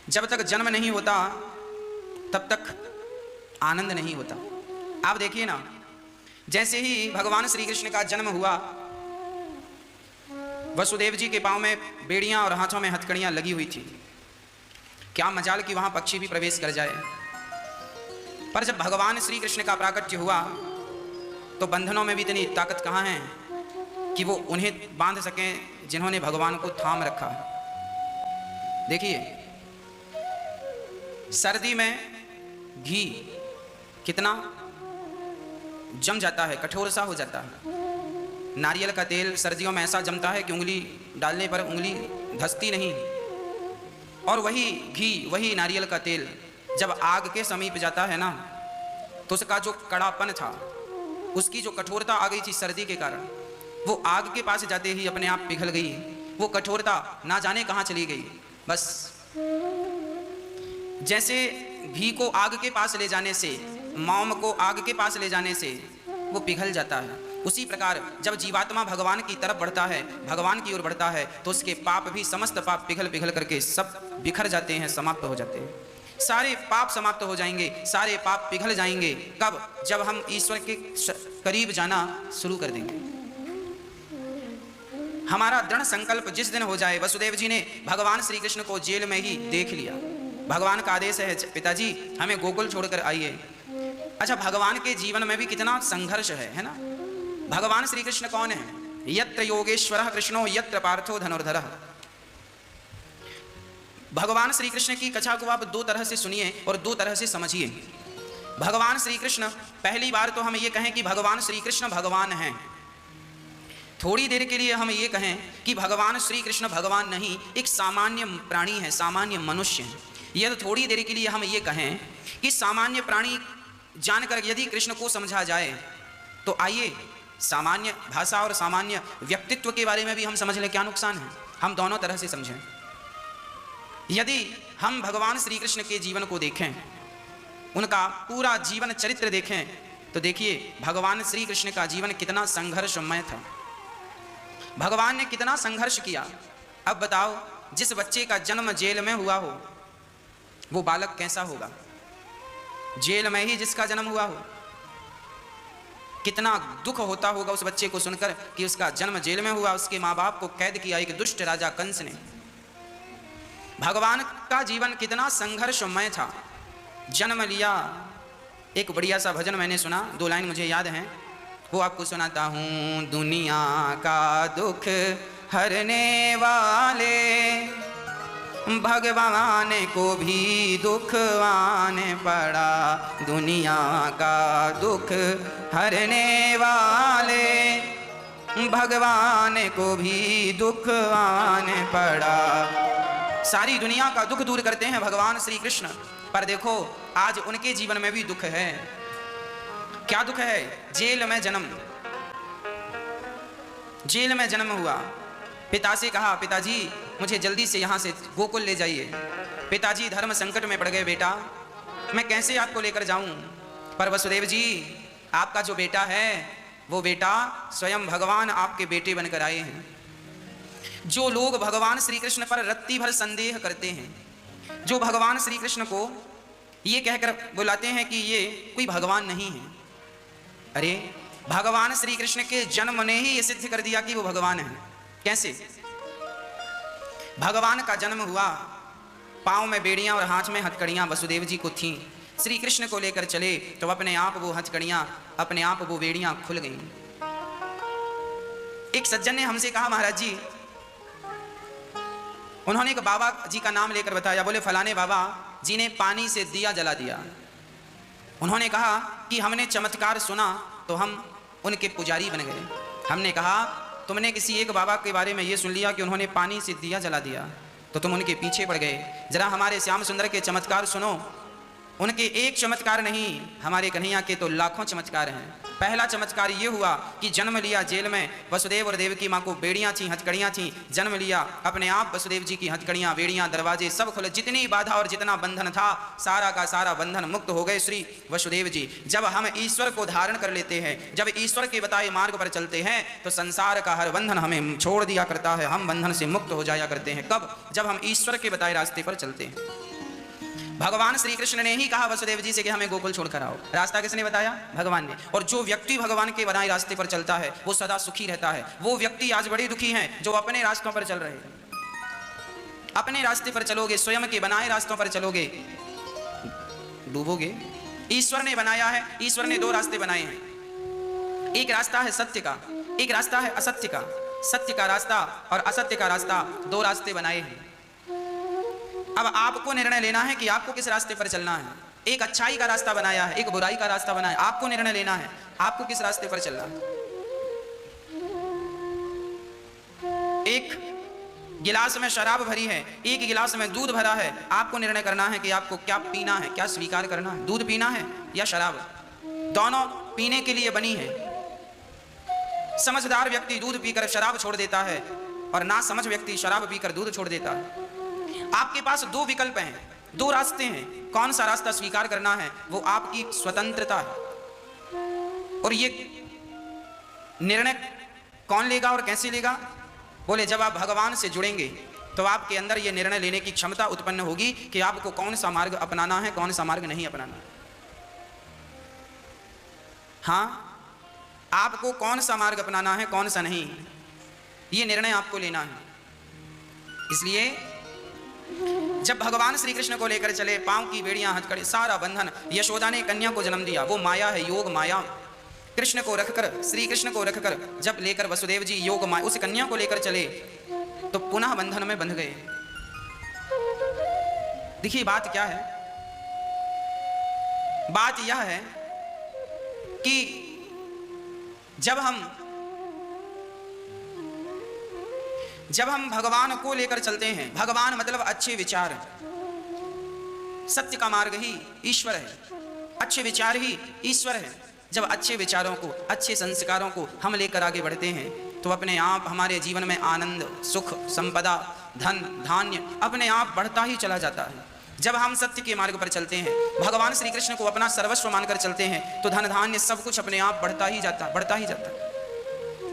जब तक जन्म नहीं होता तब तक आनंद नहीं होता। आप देखिए ना, जैसे ही भगवान श्री कृष्ण का जन्म हुआ, वसुदेव जी के पांव में बेड़ियां और हाथों में हथकड़ियां लगी हुई थी। क्या मजाल कि वहां पक्षी भी प्रवेश कर जाए। पर जब भगवान श्री कृष्ण का प्राकट्य हुआ तो बंधनों में भी इतनी ताकत कहां है कि वो उन्हें बांध सकें जिन्होंने भगवान को थाम रखा। देखिए, सर्दी में घी कितना जम जाता है, कठोर सा हो जाता है। नारियल का तेल सर्दियों में ऐसा जमता है कि उंगली डालने पर उंगली धंसती नहीं। और वही घी, वही नारियल का तेल जब आग के समीप जाता है ना, तो उसका जो कड़ापन था, उसकी जो कठोरता आ गई थी सर्दी के कारण, वो आग के पास जाते ही अपने आप पिघल गई। वो कठोरता ना जाने कहाँ चली गई। बस जैसे घी को आग के पास ले जाने से, मोम को आग के पास ले जाने से वो पिघल जाता है, उसी प्रकार जब जीवात्मा भगवान की तरफ बढ़ता है, भगवान की ओर बढ़ता है, तो उसके पाप भी, समस्त पाप पिघल पिघल करके सब बिखर जाते हैं, समाप्त हो जाते हैं। सारे पाप समाप्त हो जाएंगे, सारे पाप पिघल जाएंगे। कब? जब हम ईश्वर के करीब जाना शुरू कर देंगे। हमारा दृढ़ संकल्प जिस दिन हो जाए। वसुदेव जी ने भगवान श्री कृष्ण को जेल में ही देख लिया। भगवान का आदेश है, पिताजी हमें गोकुल छोड़कर आइए। अच्छा, भगवान के जीवन में भी कितना संघर्ष है ना। भगवान श्री कृष्ण कौन है? यत्र योगेश्वरः कृष्णो यत्र पार्थो धनुर्धरः। भगवान श्री कृष्ण की कथा को आप दो तरह से सुनिए और दो तरह से समझिए। भगवान श्री कृष्ण, पहली बार तो हम ये कहें कि भगवान श्री कृष्ण भगवान हैं। थोड़ी देर के लिए हम ये कहें कि भगवान श्री कृष्ण भगवान नहीं, एक सामान्य प्राणी है, सामान्य मनुष्य है। यदि थोड़ी देर के लिए हम ये कहें कि सामान्य प्राणी जानकर यदि कृष्ण को समझा जाए, तो आइए सामान्य भाषा और सामान्य व्यक्तित्व के बारे में भी हम समझ लें, क्या नुकसान है। हम दोनों तरह से समझें। यदि हम भगवान श्री कृष्ण के जीवन को देखें, उनका पूरा जीवन चरित्र देखें, तो देखिए भगवान श्री कृष्ण का जीवन कितना संघर्षमय था। भगवान ने कितना संघर्ष किया। अब बताओ, जिस बच्चे का जन्म जेल में हुआ हो, वो बालक कैसा होगा? जेल में ही जिसका जन्म हुआ हो, कितना दुख होता होगा उस बच्चे को सुनकर कि उसका जन्म जेल में हुआ, उसके माँ बाप को कैद किया एक दुष्ट राजा कंस ने। भगवान का जीवन कितना संघर्षमय था। जन्म लिया, एक बढ़िया सा भजन मैंने सुना, 2 लाइन मुझे याद हैं, वो आपको सुनाता हूँ। दुनिया का दुख हरने वाले भगवान को भी दुख आने पड़ा। दुनिया का दुख हरने वाले भगवान को भी दुख आने पड़ा। सारी दुनिया का दुख दूर करते हैं भगवान श्री कृष्ण, पर देखो आज उनके जीवन में भी दुख है। क्या दुख है? जेल में जन्म, जेल में जन्म हुआ। पिता से कहा, पिताजी मुझे जल्दी से यहाँ से गोकुल ले जाइए। पिताजी धर्म संकट में पड़ गए, बेटा मैं कैसे आपको लेकर जाऊं? पर वसुदेव जी, आपका जो बेटा है, वो बेटा स्वयं भगवान आपके बेटे बनकर आए हैं। जो लोग भगवान श्री कृष्ण पर रत्ती भर संदेह करते हैं, जो भगवान श्री कृष्ण को ये कहकर बुलाते हैं कि ये कोई भगवान नहीं है, अरे भगवान श्री कृष्ण के जन्म ने ही ये सिद्ध कर दिया कि वो भगवान है। कैसे? भगवान का जन्म हुआ, पांव में बेड़ियां और हाथ में हथकड़ियां वसुदेव जी को थीं। श्री कृष्ण को लेकर चले तो अपने आप वो हथकड़ियां, अपने आप वो बेड़ियां खुल गईं। एक सज्जन ने हमसे कहा, महाराज जी, उन्होंने एक बाबा जी का नाम लेकर बताया, बोले फलाने बाबा जी ने पानी से दिया जला दिया। उन्होंने कहा कि हमने चमत्कार सुना तो हम उनके पुजारी बन गए। हमने कहा तुमने किसी एक बाबा के बारे में ये सुन लिया कि उन्होंने पानी से दिया जला दिया, तो तुम उनके पीछे पड़ गए। जरा हमारे श्याम सुंदर के चमत्कार सुनो। उनके एक चमत्कार नहीं, हमारे कन्हैया के तो लाखों चमत्कार हैं। पहला चमत्कार ये हुआ कि जन्म लिया जेल में, वसुदेव और देवकी माँ को बेड़ियाँ थीं, हथकड़ियाँ थीं। जन्म लिया, अपने आप वसुदेव जी की हथकड़ियाँ, बेड़ियाँ, दरवाजे सब खुले। जितनी बाधा और जितना बंधन था, सारा का सारा बंधन मुक्त हो गए श्री वसुदेव जी। जब हम ईश्वर को धारण कर लेते हैं, जब ईश्वर के बताए मार्ग पर चलते हैं, तो संसार का हर बंधन हमें छोड़ दिया करता है। हम बंधन से मुक्त हो जाया करते हैं। कब? जब हम ईश्वर के बताए रास्ते पर चलते हैं। भगवान श्री कृष्ण ने ही कहा वसुदेव जी से कि हमें गोकुल छोड़कर आओ। रास्ता किसने बताया? भगवान ने। और जो व्यक्ति भगवान के बनाए रास्ते पर चलता है वो सदा सुखी रहता है। वो व्यक्ति आज बड़े दुखी हैं जो अपने रास्तों पर चल रहे हैं। अपने रास्ते पर चलोगे, स्वयं के बनाए रास्तों पर चलोगे, डूबोगे। ईश्वर ने बनाया है, ईश्वर ने दो रास्ते बनाए हैं। एक रास्ता है सत्य का, एक रास्ता है असत्य का। सत्य का रास्ता और असत्य का रास्ता, दो रास्ते बनाए हैं। अब आपको निर्णय लेना है कि आपको किस रास्ते पर चलना है। एक अच्छाई का रास्ता बनाया है, एक बुराई का रास्ता बनाया है। आपको निर्णय लेना है आपको किस रास्ते पर चलना है। एक गिलास में शराब भरी है, एक गिलास में दूध भरा है। आपको निर्णय करना है कि आपको क्या पीना है, क्या स्वीकार करना है, दूध पीना है या शराब। दोनों पीने के लिए बनी है। समझदार व्यक्ति दूध पीकर शराब छोड़ देता है और ना समझ व्यक्ति शराब पीकर दूध छोड़ देता है। आपके पास दो विकल्प हैं, दो रास्ते हैं। कौन सा रास्ता स्वीकार करना है वो आपकी स्वतंत्रता है। और ये निर्णय कौन लेगा और कैसे लेगा? बोले जब आप भगवान से जुड़ेंगे तो आपके अंदर ये निर्णय लेने की क्षमता उत्पन्न होगी कि आपको कौन सा मार्ग अपनाना है, कौन सा मार्ग नहीं अपनाना। हाँ, आपको कौन सा मार्ग अपनाना है, कौन सा नहीं, ये निर्णय आपको लेना है। इसलिए जब भगवान श्री कृष्ण को लेकर चले, पांव की बेड़ियां, हथकड़े, सारा बंधन, यशोदा ने कन्या को जन्म दिया, वो माया है, योग माया। कृष्ण को रखकर, श्री कृष्ण को रखकर जब लेकर वसुदेव जी योग माया उस कन्या को लेकर चले तो पुनः बंधन में बंध गए। देखिए बात क्या है, बात यह है कि जब हम भगवान को लेकर चलते हैं, भगवान मतलब अच्छे विचार, सत्य का मार्ग ही ईश्वर है, अच्छे विचार ही ईश्वर है। जब अच्छे विचारों को, अच्छे संस्कारों को हम लेकर आगे बढ़ते हैं तो अपने आप हमारे जीवन में आनंद, सुख, संपदा, धन, धान्य अपने आप बढ़ता ही चला जाता है। जब हम सत्य के मार्ग पर चलते हैं, भगवान श्री कृष्ण को अपना सर्वस्व मानकर चलते हैं तो धन धान्य सब कुछ अपने आप बढ़ता ही जाता है।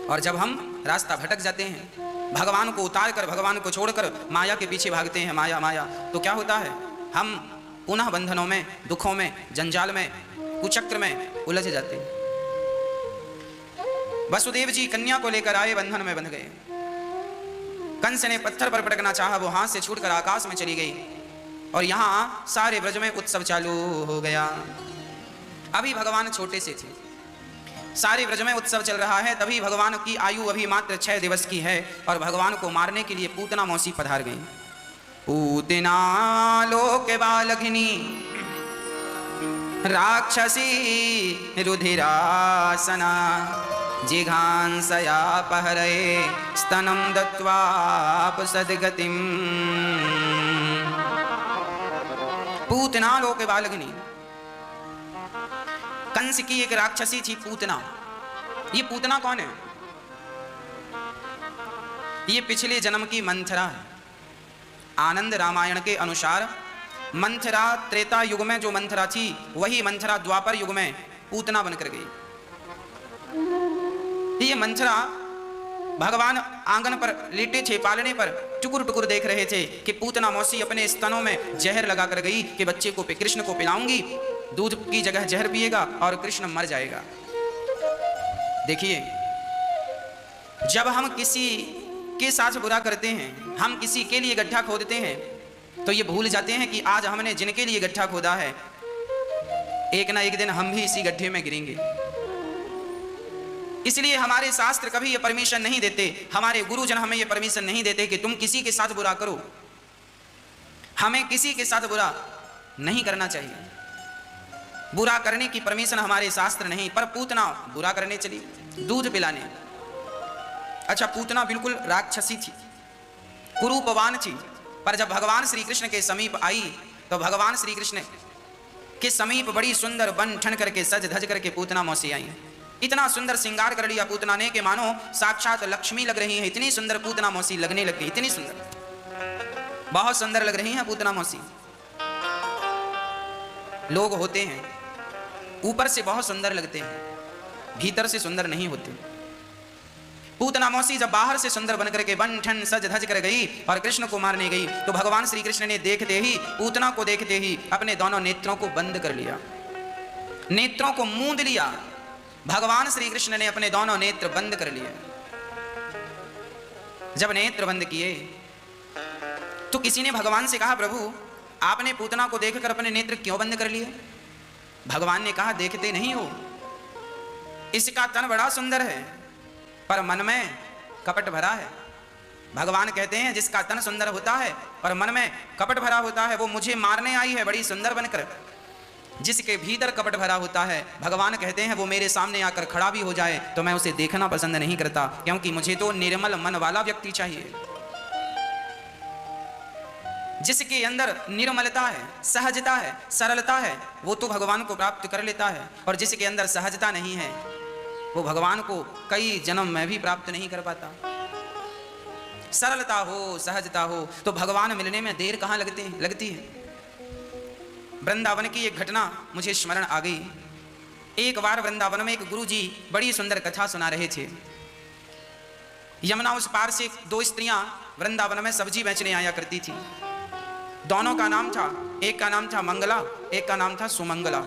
और जब हम रास्ता भटक जाते हैं, भगवान को उतार कर, भगवान को छोड़कर माया के पीछे भागते हैं, माया माया, तो क्या होता है? हम पुनः बंधनों में, दुखों में, जंजाल में, कुचक्र में उलझ जाते हैं। वसुदेव जी कन्या को लेकर आए, बंधन में बंध गए। कंस ने पत्थर पर पटकना चाहा, वो हाथ से छूटकर आकाश में चली गई और यहाँ सारे ब्रज में उत्सव चालू हो गया। अभी भगवान छोटे से थे, सारे ब्रज में उत्सव चल रहा है। तभी भगवान की आयु अभी मात्र 6 दिवस की है और भगवान को मारने के लिए पूतना मौसी पधार गई। पूतना लोक बालघिनी राक्षसी रुधिरासना जिघांसया पहरे स्तनं दत्वाप सद्गतिम। पूतना लोक बालघिनी, कंस की एक राक्षसी थी पूतना। ये पूतना कौन है? ये पिछले जन्म की मंथरा है। आनंद रामायण के अनुसार मंथरा त्रेता युग में जो मंथरा थी वही मंथरा द्वापर युग में पूतना बनकर गई। ये मंथरा भगवान आंगन पर लेटे थे, पालने पर टुकुर टुकुर देख रहे थे कि पूतना मौसी अपने स्तनों में जहर लगा कर गई कि बच्चे को कृष्ण को पिलाऊंगी, दूध की जगह जहर पिएगा और कृष्ण मर जाएगा। देखिए, जब हम किसी के साथ बुरा करते हैं, हम किसी के लिए गड्ढा खोदते हैं तो ये भूल जाते हैं कि आज हमने जिनके लिए गड्ढा खोदा है एक ना एक दिन हम भी इसी गड्ढे में गिरेंगे। इसलिए हमारे शास्त्र कभी ये परमिशन नहीं देते, हमारे गुरुजन हमें ये परमिशन नहीं देते कि तुम किसी के साथ बुरा करो। हमें किसी के साथ बुरा नहीं करना चाहिए। बुरा करने की परमिशन हमारे शास्त्र नहीं। पर पूतना बुरा करने चली, दूध पिलाने। अच्छा, पूतना बिल्कुल राक्षसी थी, कुरूपवान थी। पर जब भगवान श्री कृष्ण के समीप आई तो भगवान श्री कृष्ण के समीप बड़ी सुंदर बन ठन करके, सज धज करके पूतना मौसी आई। इतना सुंदर श्रृंगार कर लिया पूतना ने कि मानो साक्षात लक्ष्मी लग रही है। इतनी सुंदर पूतना मौसी लगने लग गई, इतनी सुंदर, बहुत सुंदर लग रही है पूतना मौसी। लोग होते हैं ऊपर से बहुत सुंदर लगते हैं, भीतर से सुंदर नहीं होते। पूतना मौसी जब बाहर से सुंदर बनकर के बन ठन सज धज कर गई और कृष्ण को मारने गई, तो भगवान श्री कृष्ण ने देखते ही, पूतना को देखते ही अपने दोनों नेत्रों को बंद कर लिया, नेत्रों को मूंद लिया। भगवान श्री कृष्ण ने अपने दोनों नेत्र बंद कर लिए। जब नेत्र बंद किए तो किसी ने भगवान से कहा, प्रभु आपने पूतना को देखकर अपने नेत्र क्यों बंद कर लिए? भगवान ने कहा, देखते नहीं हो, इसका तन बड़ा सुंदर है पर मन में कपट भरा है। भगवान कहते हैं, जिसका तन सुंदर होता है और मन में कपट भरा होता है, वो मुझे मारने आई है बड़ी सुंदर बनकर। जिसके भीतर कपट भरा होता है, भगवान कहते हैं, वो मेरे सामने आकर खड़ा भी हो जाए तो मैं उसे देखना पसंद नहीं करता, क्योंकि मुझे तो निर्मल मन वाला व्यक्ति चाहिए। जिसके अंदर निर्मलता है, सहजता है, सरलता है, वो तो भगवान को प्राप्त कर लेता है, और जिसके अंदर सहजता नहीं है, वो भगवान को कई जन्म में भी प्राप्त नहीं कर पाता। सरलता हो, सहजता हो तो भगवान मिलने में देर कहाँ लगती है। वृंदावन की एक घटना मुझे स्मरण आ गई। एक बार वृंदावन में एक गुरुजी बड़ी सुंदर कथा सुना रहे थे। यमुना उस पार से दो स्त्रियां वृंदावन में सब्जी बेचने आया करती थी। दोनों का नाम था, एक का नाम था मंगला, एक का नाम था सुमंगला।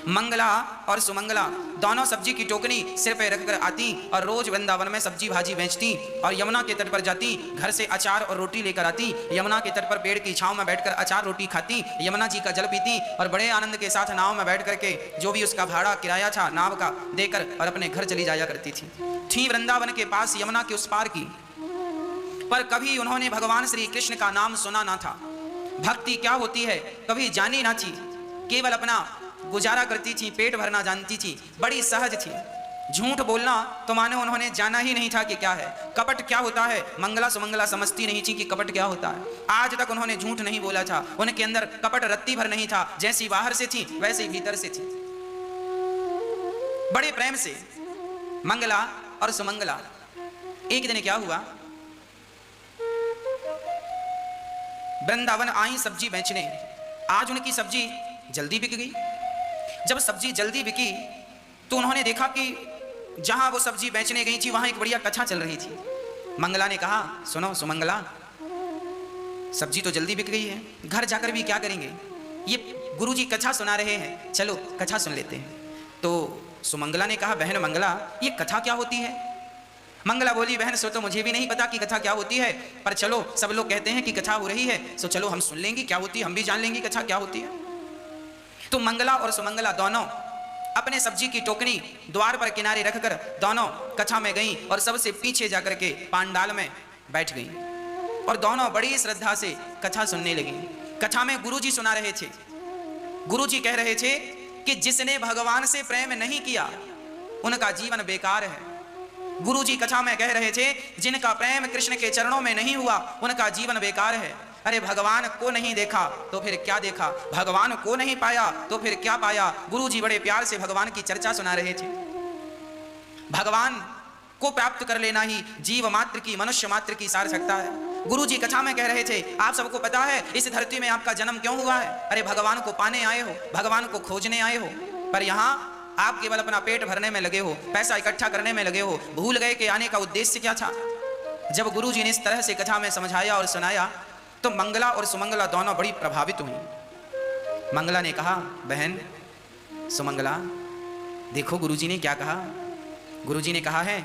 मंगला और सुमंगला दोनों सब्जी की टोकरी सिर पे रखकर आती और रोज वृंदावन में सब्जी भाजी बेचती और यमुना के तट पर जाती, घर से अचार और रोटी लेकर आती, यमुना के तट पर पेड़ की छांव में बैठकर अचार रोटी खाती, यमुना जी का जल पीती और बड़े आनंद के साथ नाव में बैठ करके जो भी उसका भाड़ा किराया था नाव का देकर और अपने घर चली जाया करती थी वृंदावन के पास यमुना के उस पार की। पर कभी उन्होंने भगवान श्री कृष्ण का नाम सुना ना था, भक्ति क्या होती है कभी जानी ना थी, केवल अपना गुजारा करती थी, पेट भरना जानती थी, बड़ी सहज थी। झूठ बोलना तो मानो उन्होंने जाना ही नहीं था कि क्या है, कपट क्या होता है मंगला सुमंगला समझती नहीं थी कि कपट क्या होता है। आज तक उन्होंने झूठ नहीं बोला था, उनके अंदर कपट रत्ती भर नहीं था, जैसी बाहर से थी वैसे ही भीतर से थी। बड़े प्रेम से मंगला और सुमंगला। एक दिन क्या हुआ, वृंदावन आई सब्जी बेचने। आज उनकी सब्जी जल्दी बिक गई। जब सब्जी जल्दी बिकी तो उन्होंने देखा कि जहां वो सब्जी बेचने गई थी वहां एक बढ़िया कथा चल रही थी। मंगला ने कहा, सुनो सुमंगला, सब्जी तो जल्दी बिक गई है, घर जाकर भी क्या करेंगे, ये गुरुजी कथा सुना रहे हैं, चलो कथा सुन लेते हैं। तो सुमंगला ने कहा, बहन मंगला, ये कथा क्या होती है? मंगला बोली, बहन सो तो मुझे भी नहीं पता कि कथा क्या होती है, पर चलो सब लोग कहते हैं कि कथा हो रही है, सो चलो हम सुन लेंगे क्या होती है, हम भी जान लेंगे कथा क्या होती है। तो मंगला और सुमंगला दोनों अपने सब्जी की टोकरी द्वार पर किनारे रखकर दोनों कथा में गईं और सबसे पीछे जाकर के पांडाल में बैठ गईं और दोनों बड़ी श्रद्धा से कथा सुनने लगी। कथा में गुरुजी सुना रहे थे। गुरुजी कह रहे थे कि जिसने भगवान से प्रेम नहीं किया उनका जीवन बेकार है। गुरुजी कथा में कह रहे थे, जिनका प्रेम कृष्ण के चरणों में नहीं हुआ उनका जीवन बेकार है। अरे भगवान को नहीं देखा तो फिर क्या देखा, भगवान को नहीं पाया तो फिर क्या पाया। गुरुजी बड़े प्यार से भगवान की चर्चा सुना रहे थे। भगवान को प्राप्त कर लेना ही जीव मात्र की, मनुष्य मात्र की सार्थकता है। गुरुजी कथा में कह रहे थे, आप सबको पता है इस धरती में आपका जन्म क्यों हुआ है? अरे भगवान को पाने आए हो, भगवान को खोजने आए हो, पर यहाँ आप केवल अपना पेट भरने में लगे हो, पैसा इकट्ठा करने में लगे हो, भूल गए कि आने का उद्देश्य क्या था। जब गुरुजी ने इस तरह से कथा में समझाया और सुनाया तो मंगला और सुमंगला दोनों बड़ी प्रभावित हुई। मंगला ने कहा, बहन सुमंगला, देखो गुरुजी ने क्या कहा। गुरुजी ने कहा है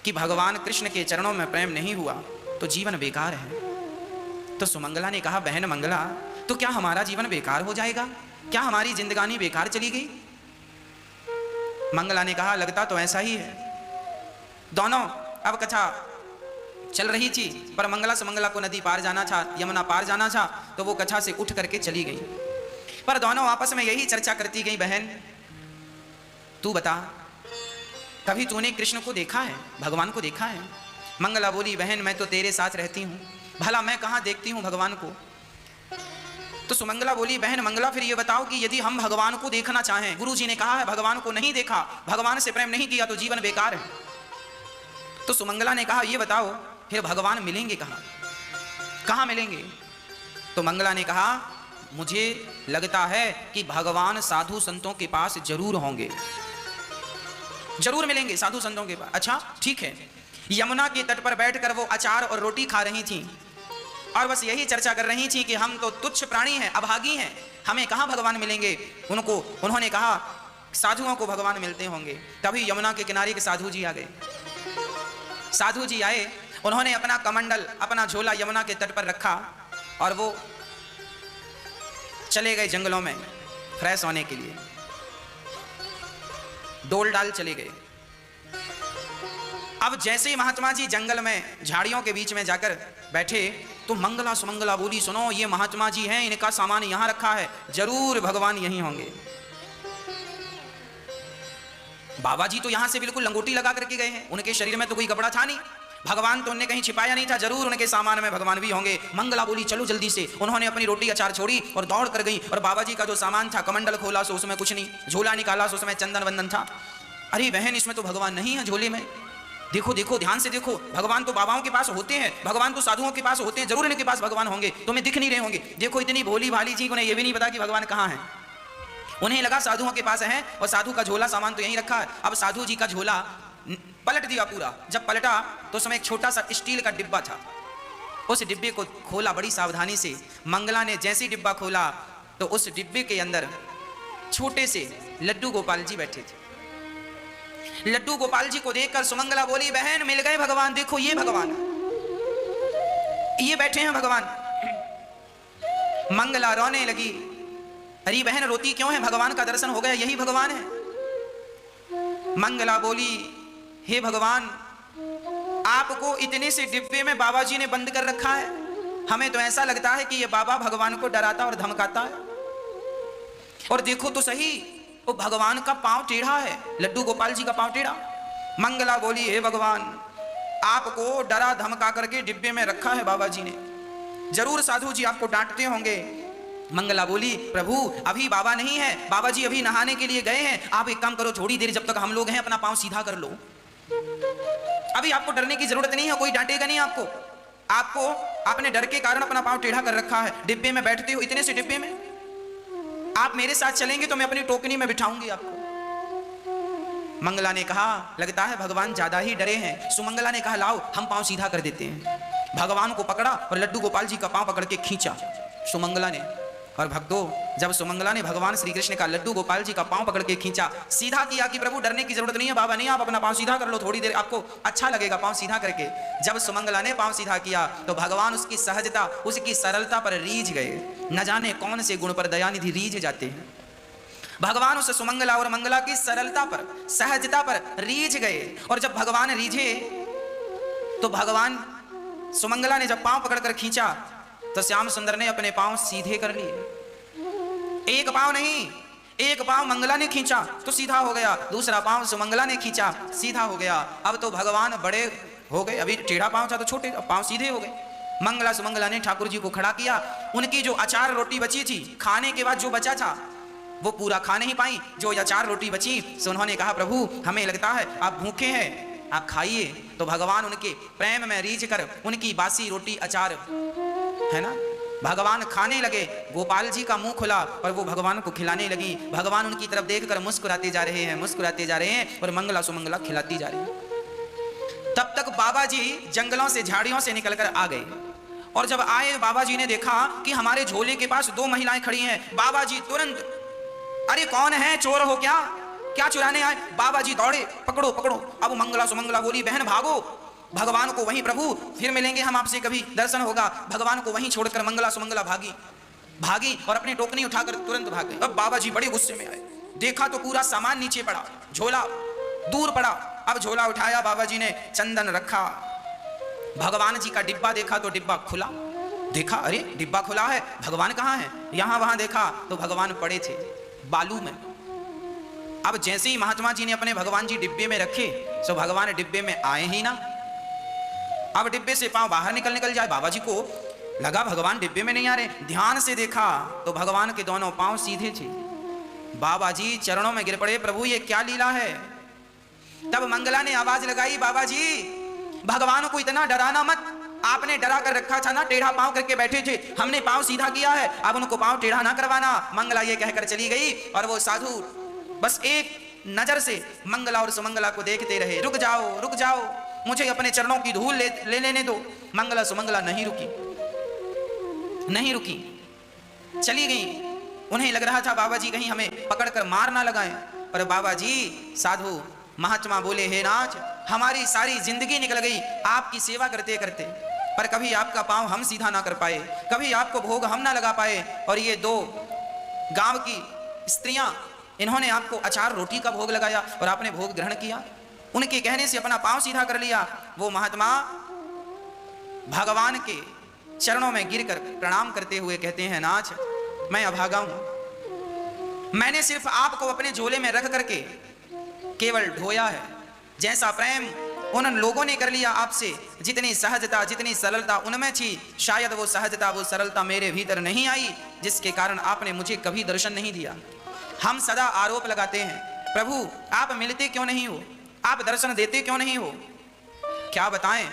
कि भगवान कृष्ण के चरणों में प्रेम नहीं हुआ तो जीवन बेकार है। तो सुमंगला ने कहा, बहन मंगला, तो क्या हमारा जीवन बेकार हो जाएगा? क्या हमारी जिंदगानी बेकार चली गई? मंगला ने कहा, लगता तो ऐसा ही है। दोनों अब कथा चल रही थी, पर मंगला सुमंगला को नदी पार जाना था, यमुना पार जाना था, तो वो कथा से उठ करके चली गई। पर दोनों आपस में यही चर्चा करती गई, बहन तू बता, कभी तूने कृष्ण को देखा है, भगवान को देखा है? मंगला बोली, बहन मैं तो तेरे साथ रहती हूँ, भला मैं कहाँ देखती हूँ भगवान को। तो सुमंगला बोली, बहन मंगला फिर ये बताओ कि यदि हम भगवान को देखना चाहें, गुरुजी ने कहा है भगवान को नहीं देखा, भगवान से प्रेम नहीं किया तो जीवन बेकार है। तो सुमंगला ने कहा, ये बताओ फिर भगवान मिलेंगे कहाँ, कहाँ मिलेंगे? तो मंगला ने कहा, मुझे लगता है कि भगवान साधु संतों के पास जरूर होंगे, जरूर मिलेंगे साधु संतों के पास। अच्छा ठीक है, यमुना के तट पर बैठकर वो अचार और रोटी खा रही थीं और बस यही चर्चा कर रही थी कि हम तो तुच्छ प्राणी हैं, अभागी हैं, हमें कहाँ भगवान मिलेंगे। उन्होंने कहा साधुओं को भगवान मिलते होंगे। तभी यमुना के किनारे के साधु जी आ गए। साधु जी आए, उन्होंने अपना कमंडल, अपना झोला यमुना के तट पर रखा और वो चले गए जंगलों में फ्रेश होने के लिए। डोल डाल चले गए। अब जैसे ही महात्मा जी जंगल में झाड़ियों के बीच में जाकर बैठे तो मंगला सुमंगला बोली, सुनो ये महात्मा जी हैं, इनका सामान यहां रखा है, जरूर भगवान यहीं होंगे। बाबा जी तो यहां से बिल्कुल लंगोटी लगा करके गए हैं, उनके शरीर में तो कोई कपड़ा था नहीं, भगवान तो उन्हें कहीं छिपाया नहीं था, जरूर उनके सामान में भगवान भी होंगे। मंगला बोली चलो जल्दी से। उन्होंने अपनी रोटी अचार छोड़ी और दौड़ कर गई और बाबा जी का जो सामान था, कमंडल खोला सो उसमें कुछ नहीं, झोला निकाला सो उसमें चंदन वंदन था। अरे बहन, इसमें तो भगवान नहीं है झोले में, देखो देखो ध्यान से देखो, भगवान तो बाबाओं के पास होते हैं, भगवान तो साधुओं के पास होते हैं, जरूर इनके पास भगवान होंगे, तुम्हें दिख नहीं रहे होंगे। देखो इतनी भोली भाली जी, उन्हें यह भी नहीं पता कि भगवान कहाँ है। उन्हें लगा साधुओं के पास है और साधु का झोला सामान तो यहीं रखा है। अब साधु जी का झोला पलट दिया पूरा। जब पलटा तो उसमें एक छोटा सा स्टील का डिब्बा था, उस डिब्बे को खोला बड़ी सावधानी से। मंगला ने जैसे ही डिब्बा खोला तो उस डिब्बे के अंदर छोटे से लड्डू गोपाल जी बैठे थे। लड्डू गोपाल जी को देखकर सुमंगला बोली, बहन मिल गए भगवान, देखो ये भगवान, ये बैठे हैं भगवान। मंगला रोने लगी, अरे बहन रोती क्यों है, भगवान का दर्शन हो गया, यही भगवान है। मंगला बोली, हे भगवान, आपको इतने से डिब्बे में बाबा जी ने बंद कर रखा है, हमें तो ऐसा लगता है कि ये बाबा भगवान को डराता और धमकाता है। और देखो तो सही, वो भगवान का पांव टेढ़ा है, लड्डू गोपाल जी का पांव टेढ़ा। मंगला बोली, हे भगवान, आपको डरा धमका करके डिब्बे में रखा है बाबा जी ने, जरूर साधु जी आपको डांटते होंगे। मंगला बोली, प्रभु अभी बाबा नहीं है, बाबा जी अभी नहाने के लिए गए हैं, आप एक काम करो, थोड़ी देर जब तक हम लोग हैं अपना पांव सीधा कर लो, अभी आपको डरने की जरूरत नहीं है, कोई डांटेगा नहीं आपको। आपको आपने डर के कारण अपना पांव टेढ़ा कर रखा है, डिब्बे में बैठते हो, इतने से डिब्बे में आप मेरे साथ चलेंगे तो मैं अपनी टोकनी में बिठाऊंगी आपको। मंगला ने कहा, लगता है भगवान ज्यादा ही डरे हैं। सुमंगला ने कहा, लाओ हम पांव सीधा कर देते हैं। भगवान को पकड़ा और लड्डू गोपाल जी का पांव पकड़ के खींचा सुमंगला ने। और भक्तों, जब सुमंगला ने भगवान श्री कृष्ण का लड्डू गोपाल जी का पांव पकड़ के खींचा, सीधा किया कि प्रभु डरने की जरूरत नहीं है, बाबा नहीं, आप अपना पांव सीधा कर लो, थोड़ी देर आपको अच्छा लगेगा पांव सीधा करके। जब सुमंगला ने पांव सीधा किया तो भगवान उसकी सहजता, उसकी सरलता पर रीझ गए। न जाने कौन से गुण पर दयानिधि रीझ जाते हैं। भगवान उस सुमंगला और मंगला की सरलता पर, सहजता पर रीझ गए। और जब भगवान रीझे तो भगवान, सुमंगला ने जब पांव पकड़कर खींचा तो श्याम सुंदर ने अपने पांव सीधे कर लिए। एक पांव नहीं, एक पांव मंगला ने खींचा तो सीधा हो गया, दूसरा पांव सुमंगला ने खींचा, सीधा हो गया। अब तो भगवान बड़े हो गए, अभी टेढ़ा पांव था तो छोटे, पांव सीधे हो गए। मंगला सुमंगला ने ठाकुर जी को खड़ा किया। उनकी जो अचार रोटी बची थी, खाने के बाद जो बचा था वो पूरा खा नहीं पाई। जो अचार रोटी बची सो उन्होंने कहा, प्रभु हमें लगता है आप भूखे हैं, आप खाइए। तो भगवान उनके प्रेम में रीझ कर उनकी बासी रोटी अचार है ना, भगवान खाने लगे। गोपाल जी का मुंह खुला और वो भगवान को खिलाने लगी। भगवान उनकी तरफ देखकर मुस्कुराते जा रहे हैं, मुस्कुराते जा रहे हैं और मंगला सुमंगला खिलाती जा रही है। तब तक बाबा जी जंगलों से, झाड़ियों से निकलकर आ गए। और जब आए, बाबा जी ने देखा कि हमारे झोले के पास दो महिलाएं खड़ी हैं। बाबा जी तुरंत, अरे कौन है, चोर हो क्या, क्या चुराने आए? बाबा जी दौड़े, पकड़ो पकड़ो। अब मंगला सुमंगला बोली, बहन भागो, भगवान को वहीं, प्रभु फिर मिलेंगे हम आपसे, कभी दर्शन होगा। भगवान को वहीं छोड़कर मंगला सुमंगला भागी और अपनी टोकनी उठाकर तुरंत भाग गई। अब बाबा जी बड़े गुस्से में आए, देखा तो पूरा सामान नीचे पड़ा, झोला दूर पड़ा। अब झोला उठाया, बाबा जी ने चंदन रखा, भगवान जी का डिब्बा देखा तो डिब्बा खुला, देखा अरे डिब्बा खुला है, भगवान कहाँ है? यहां वहां देखा तो भगवान पड़े थे बालू में। अब जैसे ही महात्मा जी ने अपने भगवान जी डिब्बे में रखे तो भगवान डिब्बे में आए ही ना। अब डिब्बे से पांव बाहर निकल जाए, बाबा जी को लगा भगवान डिब्बे में नहीं आ रहे। ध्यान से देखा तो भगवान के दोनों पांव सीधे थे। बाबा जी चरणों में गिर पड़े, प्रभु ये क्या लीला है? तब मंगला ने आवाज लगाई, बाबा जी भगवान को इतना डराना मत, आपने डरा कर रखा था ना, टेढ़ा पांव करके बैठे थे, हमने पांव सीधा किया है, अब उनको पांव टेढ़ा ना करवाना। मंगला ये कहकर चली गई और वो साधु बस एक नजर से मंगला और सुमंगला को देखते रहे। रुक जाओ रुक जाओ, मुझे अपने चरणों की धूल ले लेने दो। मंगला सुमंगला नहीं रुकी, नहीं रुकी, चली गई। उन्हें लग रहा था बाबा जी कहीं हमें पकड़कर मार ना लगाएं, पर बाबा जी साधु महात्मा बोले, हे नाथ, हमारी सारी जिंदगी निकल गई आपकी सेवा करते करते, पर कभी आपका पांव हम सीधा ना कर पाए, कभी आपको भोग हम ना लगा पाए। और ये दो गांव की स्त्रियां, इन्होंने आपको अचार रोटी का भोग लगाया और आपने भोग ग्रहण किया, उनके कहने से अपना पांव सीधा कर लिया। वो महात्मा भगवान के चरणों में गिरकर प्रणाम करते हुए कहते हैं, नाथ, मैं अभागा हूं, मैंने सिर्फ आपको अपने झोले में रख करके केवल ढोया है। जैसा प्रेम उन लोगों ने कर लिया आपसे, जितनी सहजता जितनी सरलता उनमें थी, शायद वो सहजता वो सरलता मेरे भीतर नहीं आई, जिसके कारण आपने मुझे कभी दर्शन नहीं दिया। हम सदा आरोप लगाते हैं, प्रभु आप मिलते क्यों नहीं हो, आप दर्शन देते क्यों नहीं हो। क्या बताएं,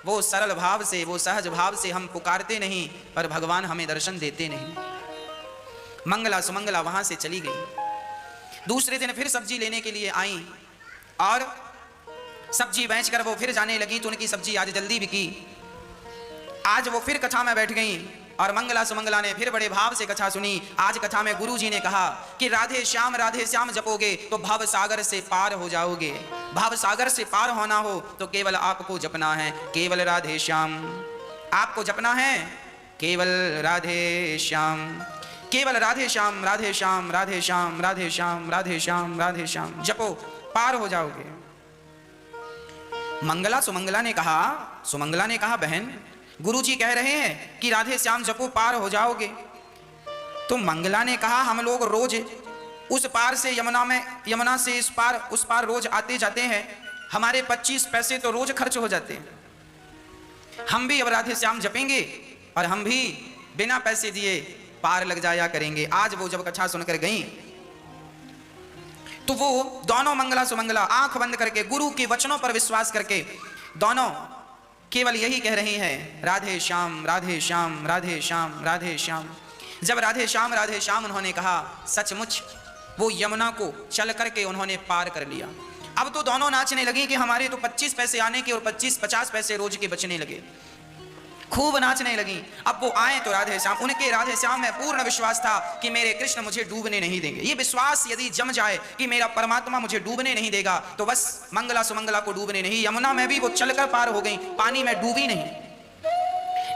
वो सरल भाव से वो सहज भाव से हम पुकारते नहीं, पर भगवान हमें दर्शन देते नहीं। मंगला सुमंगला वहां से चली गई। दूसरे दिन फिर सब्जी लेने के लिए आई और सब्जी बेचकर वो फिर जाने लगी, तो उनकी सब्जी आज जल्दी बिकी। आज वो फिर कथा में बैठ गई और मंगला सुमंगला ने फिर बड़े भाव से कथा सुनी। आज कथा में गुरु जी ने कहा कि राधे श्याम जपोगे तो भव सागर से पार हो जाओगे। भव सागर से पार होना हो तो केवल आपको जपना है, केवल राधे श्याम। आपको जपना है केवल राधे श्याम, केवल राधे श्याम, राधे श्याम, राधे श्याम, राधे श्याम, राधे श्याम, राधे श्याम जपो, पार हो जाओगे। मंगला सुमंगला ने कहा बहन, गुरुजी कह रहे हैं कि राधे श्याम जपो पार हो जाओगे। तो मंगला ने कहा, हम लोग रोज उस पार से यमुना से इस पार उस पार रोज आते जाते हैं, हमारे 25 पैसे तो रोज खर्च हो जाते हैं। हम भी अब राधे श्याम जपेंगे और हम भी बिना पैसे दिए पार लग जाया करेंगे। आज वो जब कथा सुनकर गई तो वो दोनों मंगला सुमंगला आंख बंद करके गुरु के वचनों पर विश्वास करके दोनों केवल यही कह रही हैं, राधे श्याम, राधे श्याम, राधे श्याम, राधे श्याम। जब राधे श्याम उन्होंने कहा, सचमुच वो यमुना को चल करके उन्होंने पार कर लिया। अब तो दोनों नाचने लगी कि हमारे तो 25 पैसे आने के और 25-50 पैसे रोज के बचने लगे। खूब नाचने लगी। अब वो आए तो राधे श्याम, उनके राधे श्याम में पूर्ण विश्वास था कि मेरे कृष्ण मुझे डूबने नहीं देंगे। ये विश्वास यदि जम जाए कि मेरा परमात्मा मुझे डूबने नहीं देगा, तो बस मंगला सुमंगला को डूबने नहीं, यमुना में भी वो चलकर पार हो गई, पानी में डूबी नहीं।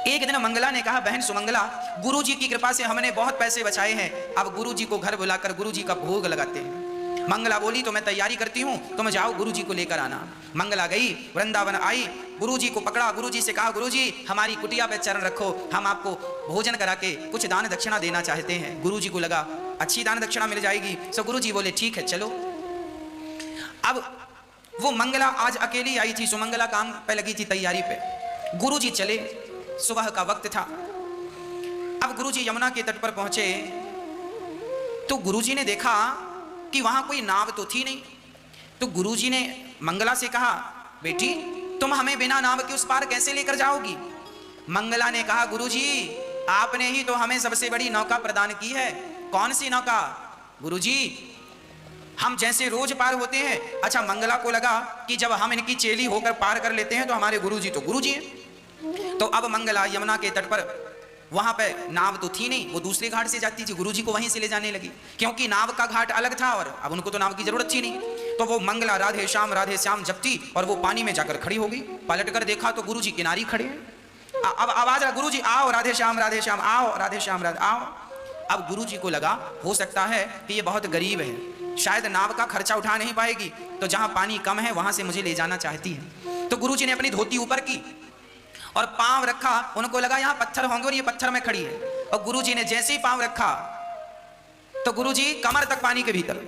एक दिन मंगला ने कहा, बहन सुमंगला, गुरुजी की कृपा से हमने बहुत पैसे बचाए हैं, अब गुरुजी को घर बुलाकर गुरुजी का भोग लगाते हैं। मंगला बोली, तो मैं तैयारी करती हूँ, तुम जाओ गुरुजी को लेकर आना। मंगला गई, वृंदावन आई, गुरुजी को पकड़ा, गुरुजी से कहा, गुरुजी हमारी कुटिया पे चरण रखो, हम आपको भोजन करा के कुछ दान दक्षिणा देना चाहते हैं। गुरुजी को लगा अच्छी दान दक्षिणा मिल जाएगी, सो गुरुजी बोले ठीक है चलो। अब वो मंगला आज अकेली आई थी, सुमंगला काम पे लगी थी तैयारी पे। गुरुजी चले, सुबह का वक्त था। अब गुरुजी यमुना के तट पर पहुंचे तो गुरुजी ने देखा कि वहां कोई नाव तो थी नहीं। तो गुरुजी ने मंगला से कहा, बेटी तुम हमें बिना नाव के उस पार कैसे लेकर जाओगी। मंगला ने कहा, गुरुजी आपने ही तो हमें सबसे बड़ी नौका प्रदान की है। कौन सी नौका। गुरुजी हम जैसे रोज पार होते हैं। अच्छा, मंगला को लगा कि जब हम इनकी चेली होकर पार कर लेते हैं तो हमारे गुरुजी तो गुरुजी हैं। तो अब मंगला यमुना के तट पर, वहां पे नाव तो थी नहीं, वो दूसरे घाट से जाती थी, गुरुजी को वहीं से ले जाने लगी, क्योंकि नाव का घाट अलग था और अब उनको तो नाव की जरूरत थी नहीं। तो वो मंगला राधे श्याम जपती और वो पानी में जाकर खड़ी हो गई। पलट कर देखा तो गुरुजी किनारी खड़े हैं। अब आवाज आ, गुरुजी आओ राधे श्याम आओ, राधे श्याम आओ। अब गुरुजी को लगा हो सकता है कि ये बहुत गरीब है, शायद नाव का खर्चा उठा नहीं पाएगी, तो जहां पानी कम है वहां से मुझे ले जाना चाहती है। तो गुरुजी ने अपनी धोती ऊपर की और पांव रखा, उनको लगा यहां पत्थर होंगे और ये पत्थर में खड़ी है। और गुरुजी ने जैसे ही पांव रखा तो गुरुजी कमर तक पानी के भीतर,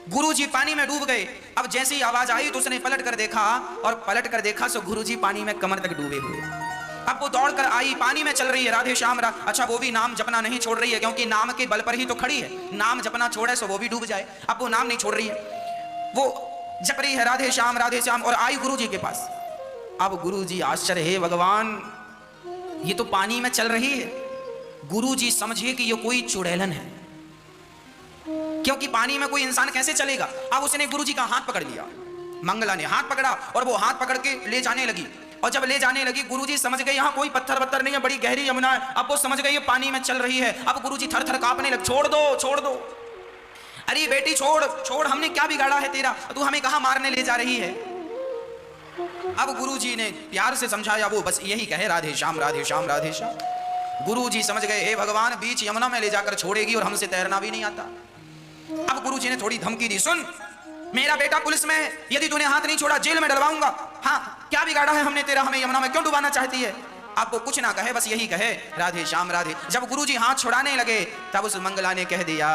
गुरुजी पानी में डूब गए। अब जैसे ही आवाज आई तो उसने पलट कर देखा, और पलट कर देखा सो गुरुजी पानी में कमर तक डूबे हुए। अब वो दौड़ कर आई, पानी में चल रही है राधे श्याम। अच्छा, वो भी नाम जपना नहीं छोड़ रही है, क्योंकि नाम के बल पर ही तो खड़ी है, नाम जपना छोड़े सो वो भी डूब जाए। अब वो नाम नहीं छोड़ रही है, वो जप रही है राधे श्याम और आई गुरुजी के पास। अब गुरुजी आश्चर्य, हे भगवान ये तो पानी में चल रही है। गुरुजी समझे कि ये कोई चुड़ैलन है, क्योंकि पानी में कोई इंसान कैसे चलेगा। अब उसने गुरुजी का हाथ पकड़ लिया, मंगला ने हाथ पकड़ा और वो हाथ पकड़ के ले जाने लगी। और जब ले जाने लगी, गुरुजी समझ गए यहाँ कोई पत्थर वत्थर नहीं है, बड़ी गहरी यमुना है। अब वो समझ गए ये पानी में चल रही है। अब गुरुजी थर थर कांपने लगे, छोड़ दो छोड़ दो, अरे बेटी छोड़ छोड़, हमने क्या बिगाड़ा है तेरा, तू हमें कहाँ मारने ले जा रही है। अब गुरुजी ने प्यार से समझाया, वो बस यही कहे राधे श्याम राधे श्याम राधे श्याम। गुरुजी समझ गए हे भगवान बीच यमुना में ले जाकर छोड़ेगी और हमसे तैरना भी नहीं आता। अब गुरुजी ने थोड़ी धमकी दी, सुन मेरा बेटा पुलिस में है, यदि तूने हाथ नहीं छोड़ा जेल में डलवाऊंगा। हाँ क्या बिगाड़ा है हमने तेरा, हमें यमुना में क्यों डुबाना चाहती है। अब वो कुछ ना कहे, बस यही कहे राधे श्याम राधे। जब गुरुजी हाथ छुड़ाने लगे तब उस मंगला ने कह दिया,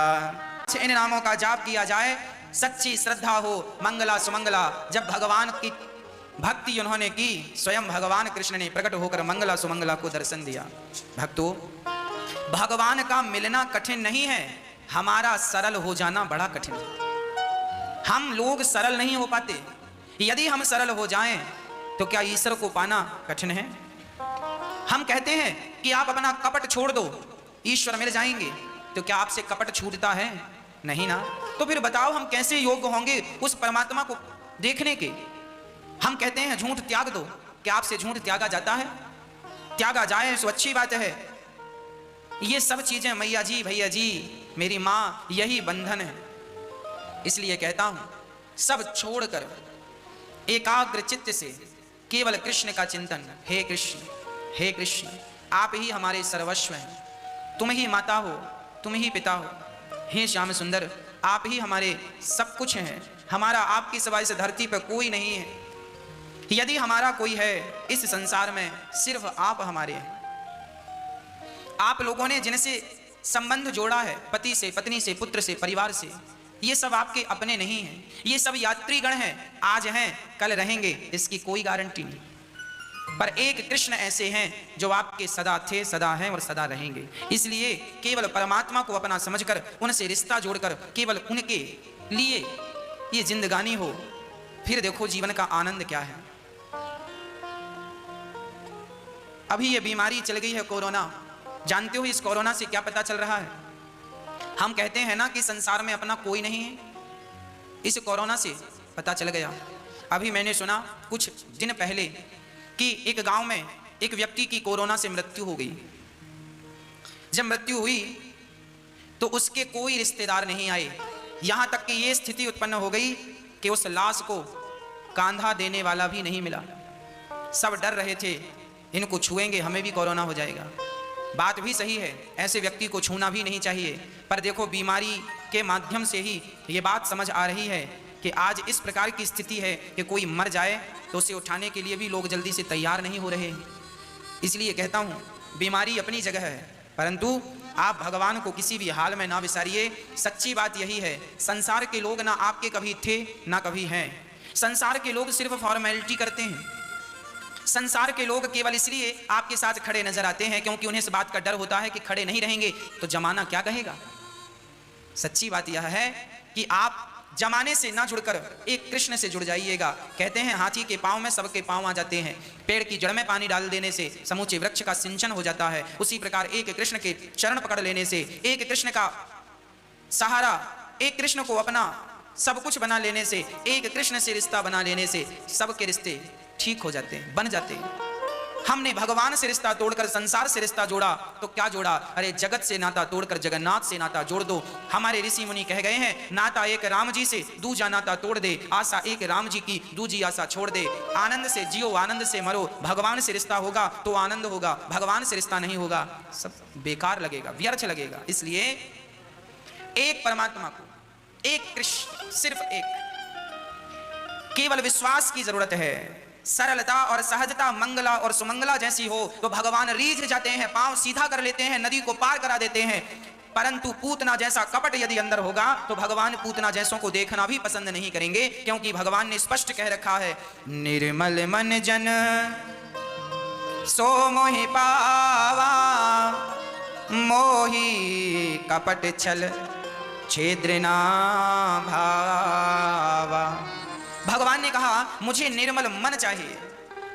इन नामों का जाप किया जाए, सच्ची श्रद्धा हो मंगला सुमंगला। जब भगवान की भक्ति उन्होंने की, स्वयं भगवान कृष्ण ने प्रकट होकर मंगला सुमंगला को दर्शन दिया। भक्तों, भगवान का मिलना कठिन नहीं है, हमारा सरल हो जाना बड़ा कठिन है। हम लोग सरल नहीं हो पाते। यदि हम सरल हो जाएं तो क्या ईश्वर को पाना कठिन है। हम कहते हैं कि आप अपना कपट छोड़ दो ईश्वर मिल जाएंगे, तो क्या आपसे कपट छूटता है? नहीं ना। तो फिर बताओ हम कैसे योग्य होंगे उस परमात्मा को देखने के। हम कहते हैं झूठ त्याग दो, क्या आपसे झूठ त्यागा जाता है? त्यागा जाए तो अच्छी बात है। ये सब चीजें मैया जी भैया जी मेरी माँ, यही बंधन है। इसलिए कहता हूं सब छोड़कर एकाग्र चित्त से केवल कृष्ण का चिंतन, हे कृष्ण आप ही हमारे सर्वस्व हैं, तुम ही माता हो, तुम ही पिता हो, हे श्याम सुंदर आप ही हमारे सब कुछ हैं, हमारा आपकी सिवाय से धरती पर कोई नहीं है। यदि हमारा कोई है इस संसार में सिर्फ आप हमारे हैं। आप लोगों ने जिनसे संबंध जोड़ा है, पति से, पत्नी से, पुत्र से, परिवार से, ये सब आपके अपने नहीं हैं, ये सब यात्रीगण हैं, आज हैं कल रहेंगे, इसकी कोई गारंटी नहीं। पर एक कृष्ण ऐसे हैं जो आपके सदा थे, सदा हैं और सदा रहेंगे। इसलिए केवल परमात्मा को अपना समझकर उनसे रिश्ता जोड़कर केवल उनके लिए ये जिंदगानी हो, फिर देखो जीवन का आनंद क्या है। अभी ये बीमारी चल गई है कोरोना, जानते हो इस कोरोना से क्या पता चल रहा है? हम कहते हैं ना कि संसार में अपना कोई नहीं है, इस कोरोना से पता चल गया। अभी मैंने सुना कुछ दिन पहले कि एक गांव में एक व्यक्ति की कोरोना से मृत्यु हो गई। जब मृत्यु हुई तो उसके कोई रिश्तेदार नहीं आए, यहां तक कि यह स्थिति उत्पन्न हो गई कि उस लाश को कांधा देने वाला भी नहीं मिला। सब डर रहे थे इनको छुएंगे हमें भी कोरोना हो जाएगा। बात भी सही है, ऐसे व्यक्ति को छूना भी नहीं चाहिए, पर देखो बीमारी के माध्यम से ही ये बात समझ आ रही है कि आज इस प्रकार की स्थिति है कि कोई मर जाए तो उसे उठाने के लिए भी लोग जल्दी से तैयार नहीं हो रहे। इसलिए कहता हूँ बीमारी अपनी जगह है, परंतु आप भगवान को किसी भी हाल में ना विसारिए। सच्ची बात यही है, संसार के लोग ना आपके कभी थे ना कभी हैं। संसार के लोग सिर्फ फॉर्मेलिटी करते हैं। संसार के लोग केवल इसलिए आपके साथ खड़े नजर आते हैं क्योंकि उन्हें इस बात का डर होता है कि खड़े नहीं रहेंगे तो जमाना क्या कहेगा। सच्ची बात यह है कि आप जमाने से ना जुड़कर एक कृष्ण से जुड़ जाइएगा। कहते हैं हाथी के पांव में सबके पांव आ जाते हैं, पेड़ की जड़ में पानी डाल देने से समूचे वृक्ष का सिंचन हो जाता है। उसी प्रकार एक कृष्ण के चरण पकड़ लेने से, एक कृष्ण का सहारा, एक कृष्ण को अपना सब कुछ बना लेने से, एक कृष्ण से रिश्ता बना लेने से सबके रिश्ते ठीक हो जाते हैं, बन जाते हैं। हमने भगवान से रिश्ता तोड़कर संसार से रिश्ता जोड़ा तो क्या जोड़ा? अरे जगत से नाता तोड़कर जगन्नाथ से नाता जोड़ दो। हमारे ऋषि मुनि कह गए हैं नाता एक राम जी से दूजा नाता तोड़ दे, आशा एक राम जी की दूजी आशा छोड़ दे। आनंद से जियो आनंद से मरो, भगवान से रिश्ता होगा तो आनंद होगा, भगवान से रिश्ता नहीं होगा सब बेकार लगेगा, व्यर्थ लगेगा। इसलिए एक परमात्मा को, एक कृष्ण, सिर्फ एक, केवल विश्वास की जरूरत है। सरलता और सहजता मंगला और सुमंगला जैसी हो तो भगवान रीझ जाते हैं, पांव सीधा कर लेते हैं, नदी को पार करा देते हैं। परंतु पूतना जैसा कपट यदि अंदर होगा तो भगवान पूतना जैसों को देखना भी पसंद नहीं करेंगे, क्योंकि भगवान ने स्पष्ट कह रखा है निर्मल मन जन सो मोहि पावा, मोहि कपट छल छिद्र ना भावा। भगवान ने कहा मुझे निर्मल मन चाहिए,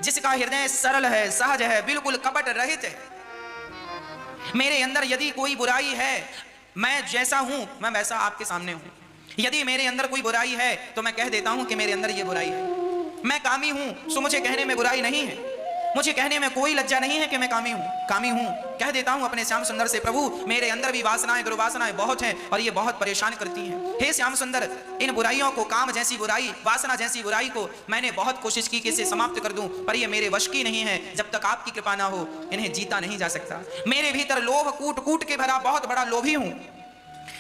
जिसका हृदय सरल है, सहज है, बिल्कुल कपट रहित है। मेरे अंदर यदि कोई बुराई है, मैं जैसा हूं मैं वैसा आपके सामने हूं। यदि मेरे अंदर कोई बुराई है तो मैं कह देता हूं कि मेरे अंदर ये बुराई है। मैं कामी हूं, सो मुझे कहने में बुराई नहीं है, मुझे कहने में कोई लज्जा नहीं है कि मैं कामी हूं। कह देता हूं अपने श्याम सुंदर से, प्रभु मेरे अंदर भी वासनाएं, दुर्वासनाएं बहुत हैं और ये बहुत परेशान करती हैं। हे श्याम सुंदर, इन बुराइयों को, काम जैसी बुराई, वासना जैसी बुराई को मैंने बहुत कोशिश की कि इसे समाप्त कर दूं, पर ये मेरे वश की नहीं है। जब तक आपकी कृपा ना हो इन्हें जीता नहीं जा सकता। मेरे भीतर लोभ कूट कूट के भरा बहुत बड़ा लोभी हूं।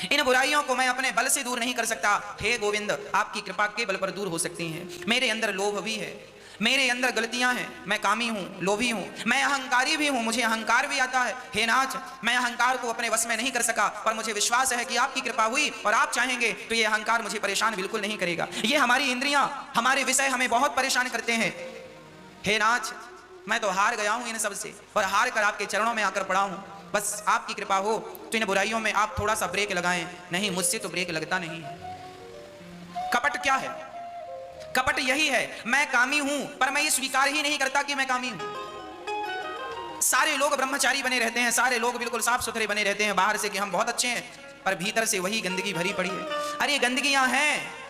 इन बुराइयों को मैं अपने बल से दूर नहीं कर सकता। हे गोविंद, आपकी कृपा के बल पर दूर हो सकती हैं। मेरे अंदर लोभ भी है, मेरे अंदर गलतियां हैं, मैं कामी हूं, लोभी हूं, मैं अहंकारी भी हूं, मुझे अहंकार भी आता है। हे नाथ, मैं अहंकार को अपने वश में नहीं कर सका, पर मुझे विश्वास है कि आपकी कृपा हुई और आप चाहेंगे तो ये अहंकार मुझे परेशान बिल्कुल नहीं करेगा। ये हमारी इंद्रियां, हमारे विषय हमें बहुत परेशान करते हैं। हे नाथ, मैं तो हार गया हूं इन सब से और हार कर आपके चरणों में आकर पड़ा हूं। बस आपकी कृपा हो तो इन बुराइयों में आप थोड़ा सा ब्रेक लगाएं। नहीं, मुझसे तो ब्रेक लगता नहीं है। कपट क्या है? कपट यही है, मैं कामी हूं पर मैं ये स्वीकार ही नहीं करता कि मैं कामी हूं। सारे लोग ब्रह्मचारी बने रहते हैं, सारे लोग बिल्कुल साफ सुथरे बने रहते हैं बाहर से कि हम बहुत अच्छे हैं, पर भीतर से वही गंदगी भरी पड़ी है। अरे गंदगियां हैं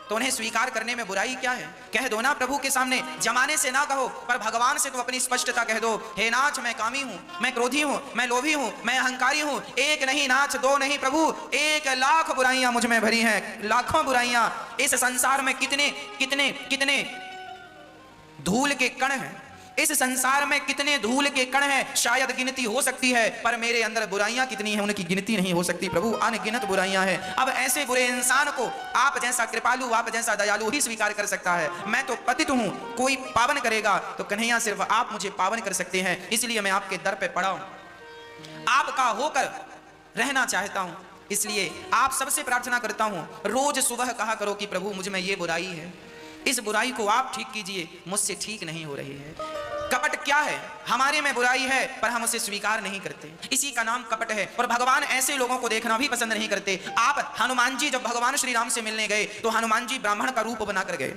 तो उन्हें स्वीकार करने में बुराई क्या है? कह दो ना प्रभु के सामने, जमाने से ना कहो पर भगवान से तो अपनी स्पष्टता कह दो। हे नाथ, मैं कामी हूं, मैं क्रोधी हूं, मैं लोभी हूं, मैं अहंकारी हूं। एक नहीं नाथ, दो नहीं प्रभु, 1,00,000 बुराइयां मुझ में भरी हैं, लाखों बुराइयां। इस संसार में कितने कितने कितने धूल के कण हैं, इस संसार में कितने धूल के कण हैं, शायद गिनती हो सकती है, पर मेरे अंदर बुराइयां कितनी हैं उनकी गिनती नहीं हो सकती प्रभु, अनगिनत बुराइयां हैं। अब ऐसे बुरे इंसान को आप जैसा कृपालु, आप जैसा दयालु ही स्वीकार कर सकता है। मैं तो पतित हूं, कोई पावन करेगा तो कन्हैया सिर्फ आप मुझे पावन कर सकते हैं। इसलिए मैं आपके दर पे पड़ा हूं, आपका होकर रहना चाहता हूं। इसलिए आप सबसे प्रार्थना करता हूं, रोज सुबह कहा करो कि प्रभु मुझ में ये बुराई है, इस बुराई को आप ठीक कीजिए, मुझसे ठीक नहीं हो रही है। कपट क्या है? हमारे में बुराई है पर हम उसे स्वीकार नहीं करते, इसी का नाम कपट है। और भगवान ऐसे लोगों को देखना भी पसंद नहीं करते। आप हनुमान जी जब भगवान श्री राम से मिलने गए तो हनुमान जी ब्राह्मण का रूप बनाकर गए,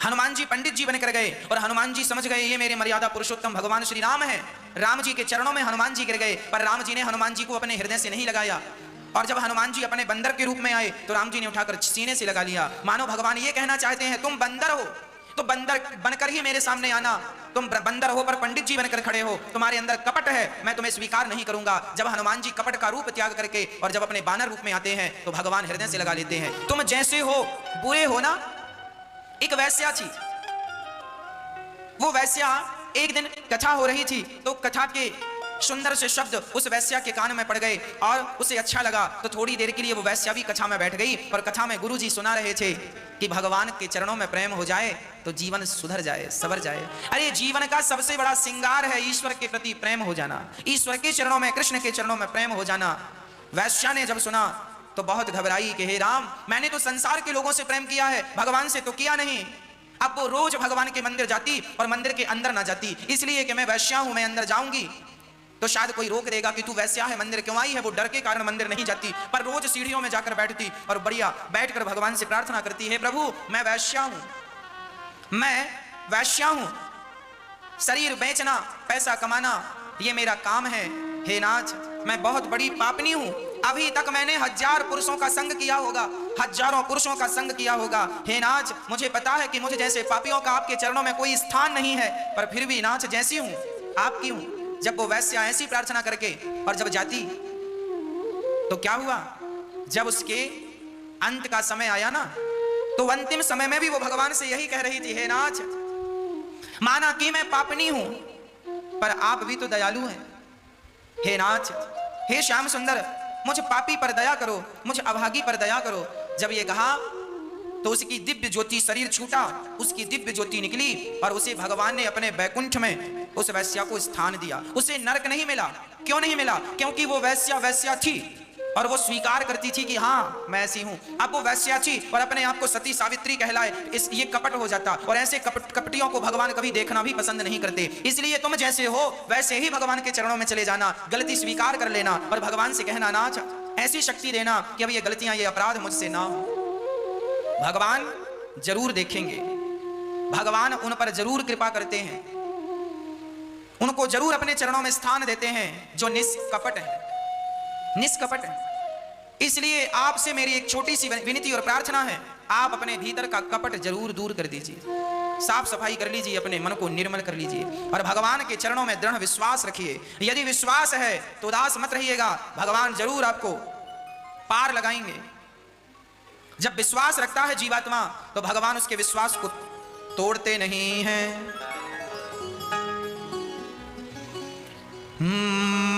हनुमान जी पंडित जी बनकर गए और हनुमान जी समझ गए ये मेरे मर्यादा पुरुषोत्तम भगवान श्री राम है। राम जी के चरणों में हनुमान जी गिर गए, पर राम जी ने हनुमान जी को अपने हृदय से नहीं लगाया। और जब हनुमान जी अपने बंदर के रूप में आए तो राम जी ने उठाकर सीने से लगा लिया, मानो भगवान ये कहना चाहते हैं तुम बंदर हो तो बंदर बनकर ही मेरे सामने आना, तुम बंदर हो पर पंडित जी बनकर खड़े हो, तुम्हारे अंदर कपट है, मैं तुम्हें स्वीकार नहीं करूंगा। जब हनुमान जी कपट का रूप त्याग करके और जब अपने बानर रूप में आते हैं तो भगवान हृदय से लगा लेते हैं, तुम जैसे हो बुरे हो ना। एक वैश्या थी, वो वैश्या एक दिन कथा हो रही थी तो कथा के सुंदर से शब्द उस वैश्या के कान में पड़ गए और उसे अच्छा लगा, तो थोड़ी देर के लिए वो वैश्या भी कथा में बैठ गई। और कथा में गुरुजी सुना रहे थे कि भगवान के चरणों में प्रेम हो जाए तो जीवन सुधर जाए, सवर जाए। अरे जीवन का सबसे बड़ा श्रृंगार है ईश्वर के प्रति प्रेम हो जाना, ईश्वर के चरणों में, कृष्ण के चरणों में प्रेम हो जाना। वैश्या ने जब सुना तो बहुत घबराई कि हे राम, मैंने तो संसार के लोगों से प्रेम किया है, भगवान से तो किया नहीं। अब वो रोज भगवान के मंदिर जाती और मंदिर के अंदर ना जाती, इसलिए कि मैं वैश्या हूं, मैं अंदर जाऊंगी तो शायद कोई रोक देगा कि तू वैश्या है, मंदिर क्यों आई है। वो डर के कारण मंदिर नहीं जाती, पर रोज सीढ़ियों में जाकर बैठती और बढ़िया बैठकर भगवान से प्रार्थना करती है, प्रभु मैं वैश्या हूं, मैं वैश्या हूं, शरीर बेचना, पैसा कमाना ये मेरा काम है। हे नाथ, मैं बहुत बड़ी पापनी हूं, अभी तक मैंने 1000 पुरुषों का संग किया होगा, हजारों पुरुषों का संग किया होगा। हे नाथ, मुझे पता है कि मुझे जैसे पापियों का आपके चरणों में कोई स्थान नहीं है, पर फिर भी नाथ जैसी हूं आपकी हूं। जब वो वैश्या ऐसी प्रार्थना करके और जब जाती तो क्या हुआ, जब उसके अंत का समय आया ना तो अंतिम समय में भी वो भगवान से यही कह रही थी, हे नाथ, माना कि मैं पापनी हूं पर आप भी तो दयालु हैं। हे नाथ, हे श्याम सुंदर, मुझ पापी पर दया करो, मुझ अभागी पर दया करो। जब ये कहा तो उसकी दिव्य ज्योति, शरीर छूटा, उसकी दिव्य ज्योति निकली और उसे भगवान ने अपने बैकुंठ में उस वैश्या को स्थान दिया। उसे नरक नहीं मिला। क्यों नहीं मिला? क्योंकि वो वैश्या थी और वो स्वीकार करती थी कि हाँ मैं ऐसी हूं। अब वो वैश्या थी और अपने आप को सती सावित्री कहलाए, ये कपट हो जाता। और ऐसे कपटियों को भगवान कभी देखना भी पसंद नहीं करते। इसलिए तुम जैसे हो वैसे ही भगवान के चरणों में चले जाना, गलती स्वीकार कर लेना और भगवान से कहना, नाथ ऐसी शक्ति देना कि अब ये गलतियां, ये अपराध मुझसे ना हो। भगवान जरूर देखेंगे, भगवान उन पर जरूर कृपा करते हैं, उनको जरूर अपने चरणों में स्थान देते हैं जो निष्कपट है, निष्कपट है। इसलिए आपसे मेरी एक छोटी सी विनती और प्रार्थना है, आप अपने भीतर का कपट जरूर दूर कर दीजिए, साफ सफाई कर लीजिए, अपने मन को निर्मल कर लीजिए और भगवान के चरणों में दृढ़ विश्वास रखिए। यदि विश्वास है तो उदास मत रहिएगा, भगवान जरूर आपको पार लगाएंगे। जब विश्वास रखता है जीवात्मा तो भगवान उसके विश्वास को तोड़ते नहीं हैं।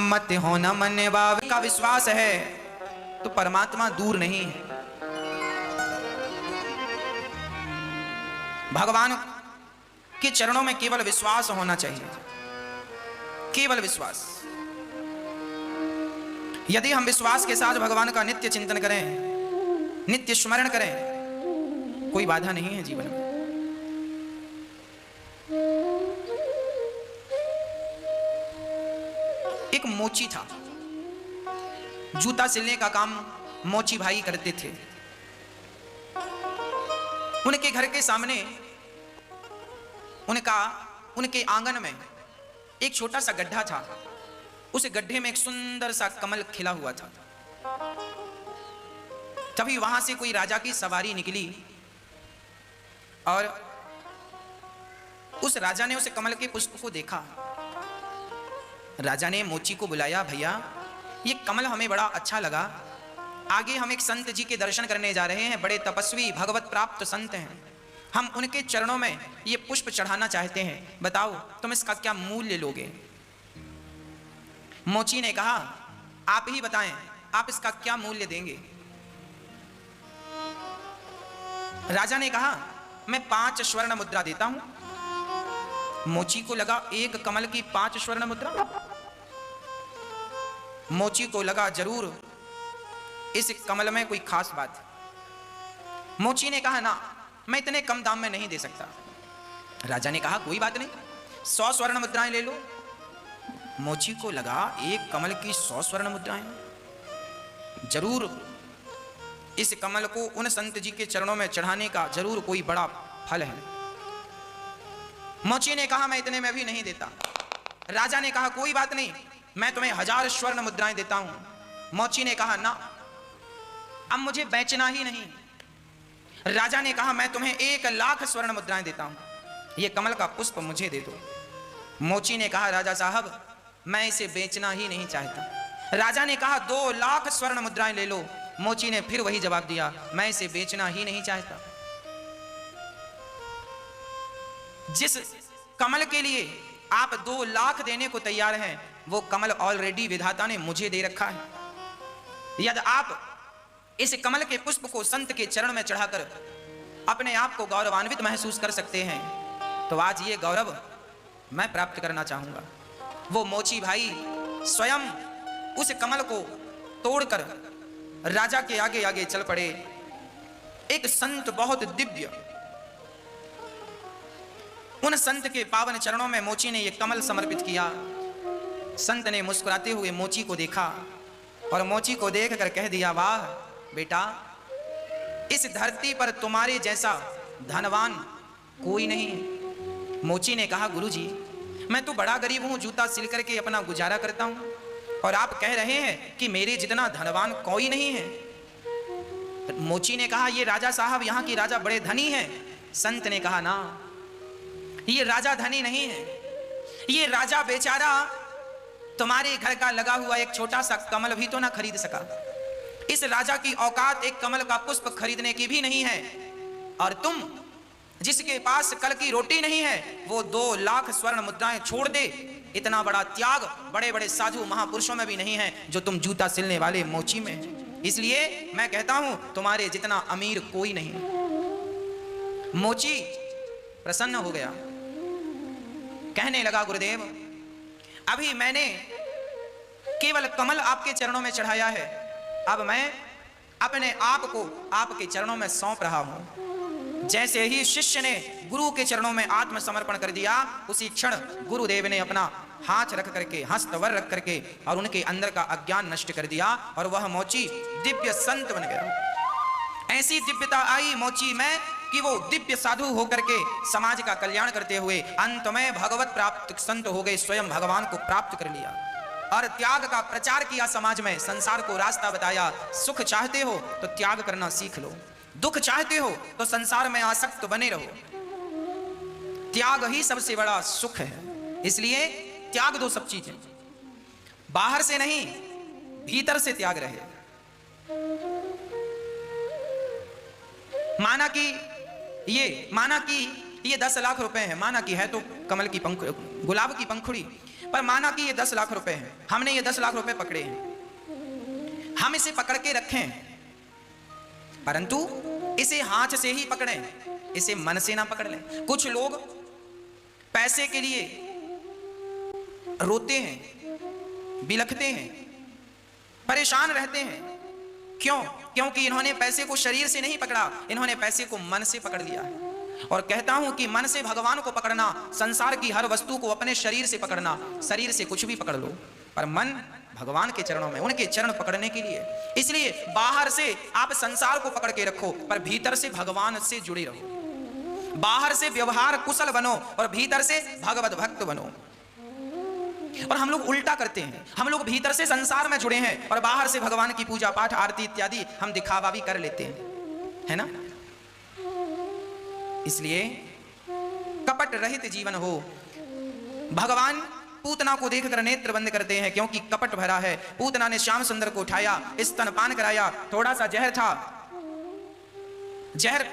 मत हो न मन बावे का विश्वास है तो परमात्मा दूर नहीं है। भगवान के चरणों में केवल विश्वास होना चाहिए, केवल विश्वास। यदि हम विश्वास के साथ भगवान का नित्य चिंतन करें, नित्य स्मरण करें, कोई बाधा नहीं है जीवन में। एक मोची था, जूता सिलने का काम मोची भाई करते थे। उनके घर के सामने उनके आंगन में एक छोटा सा गड्ढा था। उस गड्ढे में एक सुंदर सा कमल खिला हुआ था। तभी वहां से कोई राजा की सवारी निकली और उस राजा ने उस कमल के पुष्प को देखा। राजा ने मोची को बुलाया, भैया ये कमल हमें बड़ा अच्छा लगा, आगे हम एक संत जी के दर्शन करने जा रहे हैं, बड़े तपस्वी भगवत प्राप्त संत हैं, हम उनके चरणों में ये पुष्प चढ़ाना चाहते हैं, बताओ तुम इसका क्या मूल्य लोगे? मोची ने कहा, आप ही बताएं, आप इसका क्या मूल्य देंगे? राजा ने कहा, मैं 5 स्वर्ण मुद्रा देता हूं। मोची को लगा एक कमल की 5 स्वर्ण मुद्रा। मोची को लगा जरूर इस कमल में कोई खास बात है। मोची ने कहा, ना मैं इतने कम दाम में नहीं दे सकता। राजा ने कहा, कोई बात नहीं, 100 स्वर्ण मुद्राएं ले लो। मोची को लगा एक कमल की 100 स्वर्ण मुद्राएं, जरूर इस कमल को उन संत जी के चरणों में चढ़ाने का जरूर कोई बड़ा फल है। मोची ने कहा, मैं इतने में भी नहीं देता। राजा ने कहा, कोई बात नहीं, मैं तुम्हें 1000 स्वर्ण मुद्राएं देता हूं। मोची ने कहा, ना अब मुझे बेचना ही नहीं। राजा ने कहा, मैं तुम्हें 1,00,000 स्वर्ण मुद्राएं देता हूं, ये कमल का पुष्प मुझे दे दो। मोची ने कहा, राजा साहब मैं इसे बेचना ही नहीं चाहता। राजा ने कहा, 2,00,000 स्वर्ण मुद्राएं ले लो। मोची ने फिर वही जवाब दिया, मैं इसे बेचना ही नहीं चाहता। जिस कमल के लिए आप 2,00,000 देने को तैयार हैं, वो कमल ऑलरेडी विधाता ने मुझे दे रखा है। यदि आप इस कमल के पुष्प को संत के चरण में चढ़ाकर अपने आप को गौरवान्वित महसूस कर सकते हैं, तो आज ये गौरव मैं प्राप्त करना चाहूंगा। वो मोची भाई स्वयं उस कमल को तोड़कर राजा के आगे आगे चल पड़े। एक संत बहुत दिव्य, उन संत के पावन चरणों में मोची ने यह कमल समर्पित किया। संत ने मुस्कुराते हुए मोची को देखा और मोची को देखकर कह दिया, वाह बेटा, इस धरती पर तुम्हारे जैसा धनवान कोई नहीं है। मोची ने कहा, गुरुजी मैं तो बड़ा गरीब हूं, जूता सिल करके अपना गुजारा करता हूं, और आप कह रहे हैं कि मेरे जितना धनवान कोई नहीं है। मोची ने कहा, ये राजा साहब यहाँ के राजा बड़े धनी हैं। संत ने कहा, ना ये राजा धनी नहीं है, ये राजा बेचारा तुम्हारे घर का लगा हुआ एक छोटा सा कमल भी तो ना खरीद सका। इस राजा की औकात एक कमल का पुष्प खरीदने की भी नहीं है, और तुम जिसके पास कल की रोटी नहीं है, वो 2,00,000 स्वर्ण मुद्राएं छोड़ दे। इतना बड़ा त्याग बड़े बड़े साधु महापुरुषों में भी नहीं है जो तुम जूता सिलने वाले मोची में है। इसलिए मैं कहता हूं, तुम्हारे जितना अमीर कोई नहीं। मोची प्रसन्न हो गया, कहने लगा, गुरुदेव अभी मैंने केवल कमल आपके चरणों में चढ़ाया है, अब मैं अपने आप को आपके चरणों में सौंप रहा हूं। जैसे ही शिष्य ने गुरु के चरणों में आत्मसमर्पण कर दिया, उसी क्षण गुरुदेव ने अपना हाथ रख करके, हस्तवर रख करके और उनके अंदर का अज्ञान नष्ट कर दिया, और वह मोची दिव्य संत बन गया। ऐसी दिव्यता आई मोची में कि वो दिव्य साधु होकर के समाज का कल्याण करते हुए अंत में भगवत प्राप्त संत हो गए, स्वयं भगवान को प्राप्त कर लिया। और त्याग का प्रचार किया समाज में, संसार को रास्ता बताया। सुख चाहते हो तो त्याग करना सीख लो, दुख चाहते हो तो संसार में आसक्त बने रहो। त्याग ही सबसे बड़ा सुख है, इसलिए त्याग दो सब चीजें, बाहर से नहीं भीतर से त्याग रहे। माना कि ये 10 लाख रुपए है, माना कि है तो कमल की गुलाब की पंखुड़ी, पर माना कि ये 10 लाख रुपए हैं, हमने ये 10 लाख रुपए पकड़े हैं, हम इसे पकड़ के रखें, परंतु इसे हाथ से ही पकड़ें, इसे मन से ना पकड़ लें। कुछ लोग पैसे के लिए रोते हैं, बिलखते हैं, परेशान रहते हैं। क्यों? क्योंकि इन्होंने पैसे को शरीर से नहीं पकड़ा, इन्होंने पैसे को मन से पकड़ लिया है। और कहता हूं कि मन से भगवान को पकड़ना, संसार की हर वस्तु को अपने शरीर से पकड़ना, शरीर से कुछ भी पकड़ लो, पर मन भगवान के चरणों में, उनके चरण पकड़ने के लिए। इसलिए बाहर से आप संसार को पकड़ के रखो, पर भीतर से भगवान से जुड़े रहो। बाहर से व्यवहार कुशल बनो और भीतर से भगवत भक्त बनो। और हम लोग उल्टा करते हैं, हम लोग भीतर से संसार में जुड़े हैं और बाहर से भगवान की पूजा पाठ आरती इत्यादि हम दिखावा भी कर लेते हैं, है ना। इसलिए कपट रहित जीवन हो। भगवान पूतना को देखकर नेत्र बंद करते हैं, क्योंकि कपट भरा है। पूतना ने श्याम सुंदर को उठाया, स्तनपान कराया, थोड़ा सा जहर था, जहर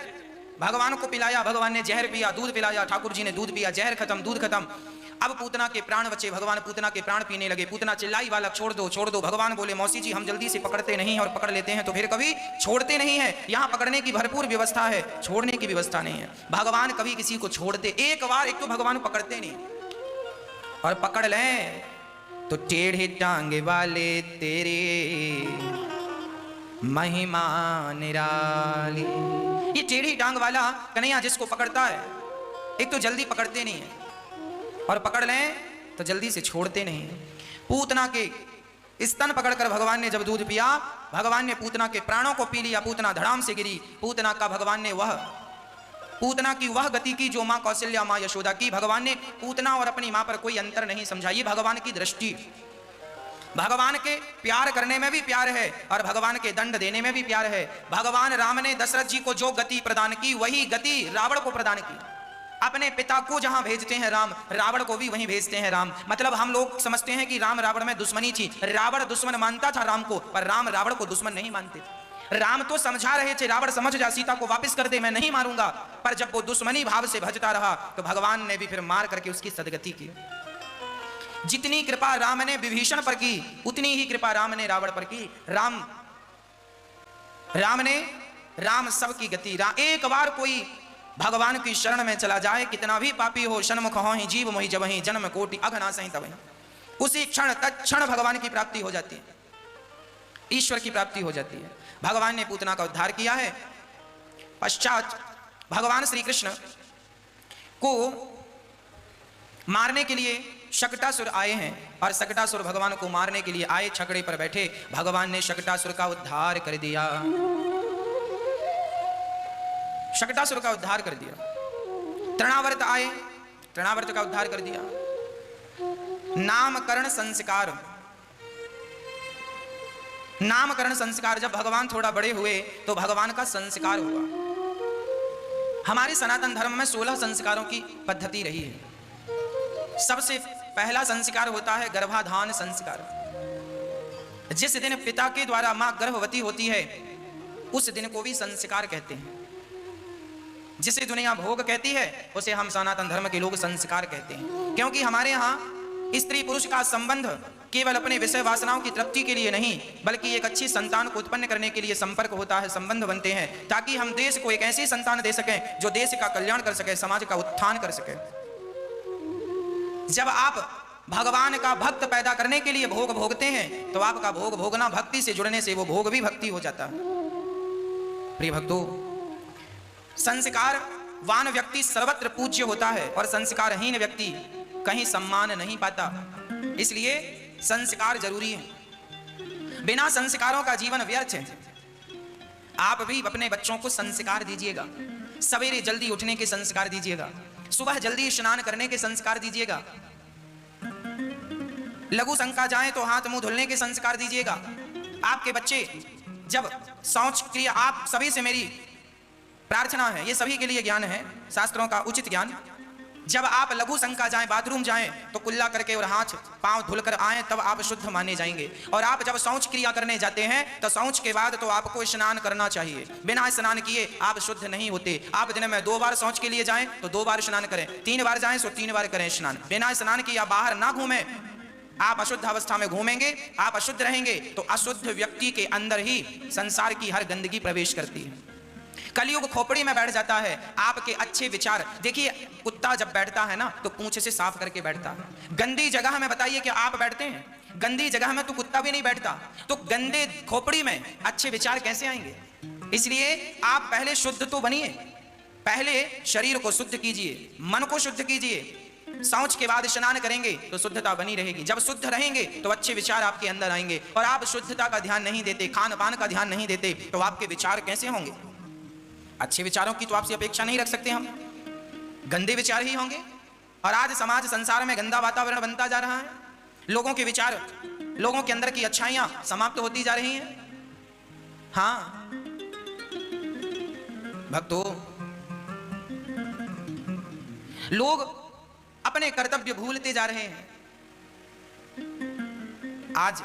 भगवान को पिलाया, भगवान ने जहर पिया, दूध पिलाया, ठाकुर जी ने दूध पिया, जहर खत्म, दूध खत्म। अब पूतना के प्राण बचे, भगवान पूतना के प्राण पीने लगे। पूतना चिल्लाई, बालक छोड़ दो, छोड़ दो। भगवान बोले, मौसी जी हम जल्दी से पकड़ते नहीं और पकड़ लेते हैं तो फिर कभी छोड़ते नहीं है। यहाँ पकड़ने की भरपूर व्यवस्था है, छोड़ने की व्यवस्था नहीं है। भगवान कभी किसी को छोड़ते, एक बार एक तो भगवान पकड़ते नहीं, और पकड़ लें तो टेढ़े टांगे वाले तेरे महिमा निराली। ये टेढ़ी टांग वाला कन्हैया जिसको पकड़ता है, एक तो जल्दी पकड़ते नहीं है, और पकड़ लें तो जल्दी से छोड़ते नहीं। पूतना के स्तन पकड़कर भगवान ने जब दूध पिया, भगवान ने पूतना के प्राणों को पी लिया। पूतना धड़ाम से गिरी। पूतना का भगवान ने पूतना की वह गति की जो मां कौशल्या, मां यशोदा की। भगवान ने पूतना और अपनी मां पर कोई अंतर नहीं समझा। ये भगवान की दृष्टि, भगवान के प्यार करने में भी प्यार है और भगवान के दंड देने में भी प्यार है। भगवान राम ने दशरथ जी को जो गति प्रदान की, वही गति रावण को प्रदान की। अपने पिता को जहां भेजते हैं राम, रावण को भी वहीं भेजते हैं राम। मतलब हम लोग समझते हैं कि राम रावण में दुश्मनी थी, रावण दुश्मन मानता था राम को, पर राम रावण को दुश्मन नहीं मानते थे। राम तो समझा रहे थे, रावण समझ जा, सीता को वापस कर दे, मैं नहीं मारूंगा। पर जब वो दुश्मनी भाव से भजता रहा तो भगवान ने भी फिर मार करके उसकी सदगति की। जितनी कृपा राम ने विभीषण पर की, उतनी ही कृपा राम ने रावण पर की। राम सबकी गति। एक बार कोई भगवान की शरण में चला जाए, कितना भी पापी हो, सन्मुख हो ही जीव मोहि जबहि, जन्म कोटि अघना सही तबहि। उसी क्षण तत्क्षण भगवान की प्राप्ति हो जाती है, ईश्वर की प्राप्ति हो जाती है। भगवान ने पूतना का उद्धार किया है। पश्चात भगवान श्री कृष्ण को मारने के लिए शकटासुर आए हैं, और शकटासुर भगवान को मारने के लिए आए, छकड़े पर बैठे। भगवान ने शकटासुर का उद्धार कर दिया, शकटासुर का उद्धार कर दिया। तृणावर्त आए, तृणावर्त का उद्धार कर दिया। नामकरण संस्कार, नामकरण संस्कार, जब भगवान थोड़ा बड़े हुए तो भगवान का संस्कार हुआ। हमारे सनातन धर्म में 16 संस्कारों की पद्धति रही है। सबसे पहला संस्कार होता है गर्भाधान संस्कार। जिस दिन पिता के द्वारा मां गर्भवती होती है, उस दिन को भी संस्कार कहते हैं। जिसे दुनिया भोग कहती है, उसे हम सनातन धर्म के लोग संस्कार कहते हैं। क्योंकि हमारे यहाँ स्त्री पुरुष का संबंध केवल अपने विषय वासनाओं की तृप्ति के लिए नहीं, बल्कि एक अच्छी संतान को उत्पन्न करने के लिए संपर्क होता है, संबंध बनते हैं, ताकि हम देश को एक ऐसी संतान दे सकें जो देश का कल्याण कर सके, समाज का उत्थान कर सके। जब आप भगवान का भक्त पैदा करने के लिए भोग भोगते हैं, तो आपका भोग भोगना भक्ति से जुड़ने से वो भोग भी भक्ति हो जाता है। प्रिय भक्तों, संस्कारवान व्यक्ति सर्वत्र पूज्य होता है और संस्कारहीन व्यक्ति कहीं सम्मान नहीं पाता। इसलिए संस्कार जरूरी है। बिना संस्कारों का जीवन व्यर्थ है। आप भी अपने बच्चों को संस्कार दीजिएगा। सवेरे जल्दी उठने के संस्कार दीजिएगा, सुबह जल्दी स्नान करने के संस्कार दीजिएगा। लघु शंका जाए तो हाथ मुंह धुलने के संस्कार दीजिएगा। आपके बच्चे जब शौच क्रिया, आप सभी से मेरी प्रार्थना है, ये सभी के लिए ज्ञान है, शास्त्रों का उचित ज्ञान। जब आप लघु शंका जाएं, बाथरूम जाएं, तो कुल्ला करके और हाथ पांव धुलकर आएं, तब आप शुद्ध माने जाएंगे। और आप जब शौच क्रिया करने जाते हैं तो शौच के बाद तो आपको स्नान करना चाहिए। बिना स्नान किए आप शुद्ध नहीं होते। आप दिन में 2 बार शौच के लिए जाएं तो 2 बार स्नान करें, 3 बार जाएं तो 3 बार करें स्नान। बिना स्नान किए आप बाहर ना घूमें। आप अशुद्ध अवस्था में घूमेंगे, आप अशुद्ध रहेंगे, तो अशुद्ध व्यक्ति के अंदर ही संसार की हर गंदगी प्रवेश करती है। कलयुग खोपड़ी में बैठ जाता है। आपके अच्छे विचार, देखिए कुत्ता जब बैठता है ना तो पूंछ से साफ करके बैठता है। गंदी जगह में बताइए कि आप बैठते हैं? गंदी जगह में तो कुत्ता भी नहीं बैठता। तो गंदे खोपड़ी में अच्छे विचार कैसे आएंगे? इसलिए आप पहले शुद्ध तो बनिए। पहले शरीर को शुद्ध कीजिए, मन को शुद्ध कीजिए। शौच के बाद स्नान करेंगे तो शुद्धता बनी रहेगी। जब शुद्ध रहेंगे तो अच्छे विचार आपके अंदर आएंगे। और आप शुद्धता का ध्यान नहीं देते, खान पान का ध्यान नहीं देते, तो आपके विचार कैसे होंगे? अच्छे विचारों की तो आपसे अपेक्षा नहीं रख सकते हम, गंदे विचार ही होंगे। और आज समाज संसार में गंदा वातावरण बनता जा रहा है। लोगों के विचार, लोगों के अंदर की अच्छाइयां समाप्त होती जा रही हैं। हाँ भक्तों, लोग अपने कर्तव्य भूलते जा रहे हैं। आज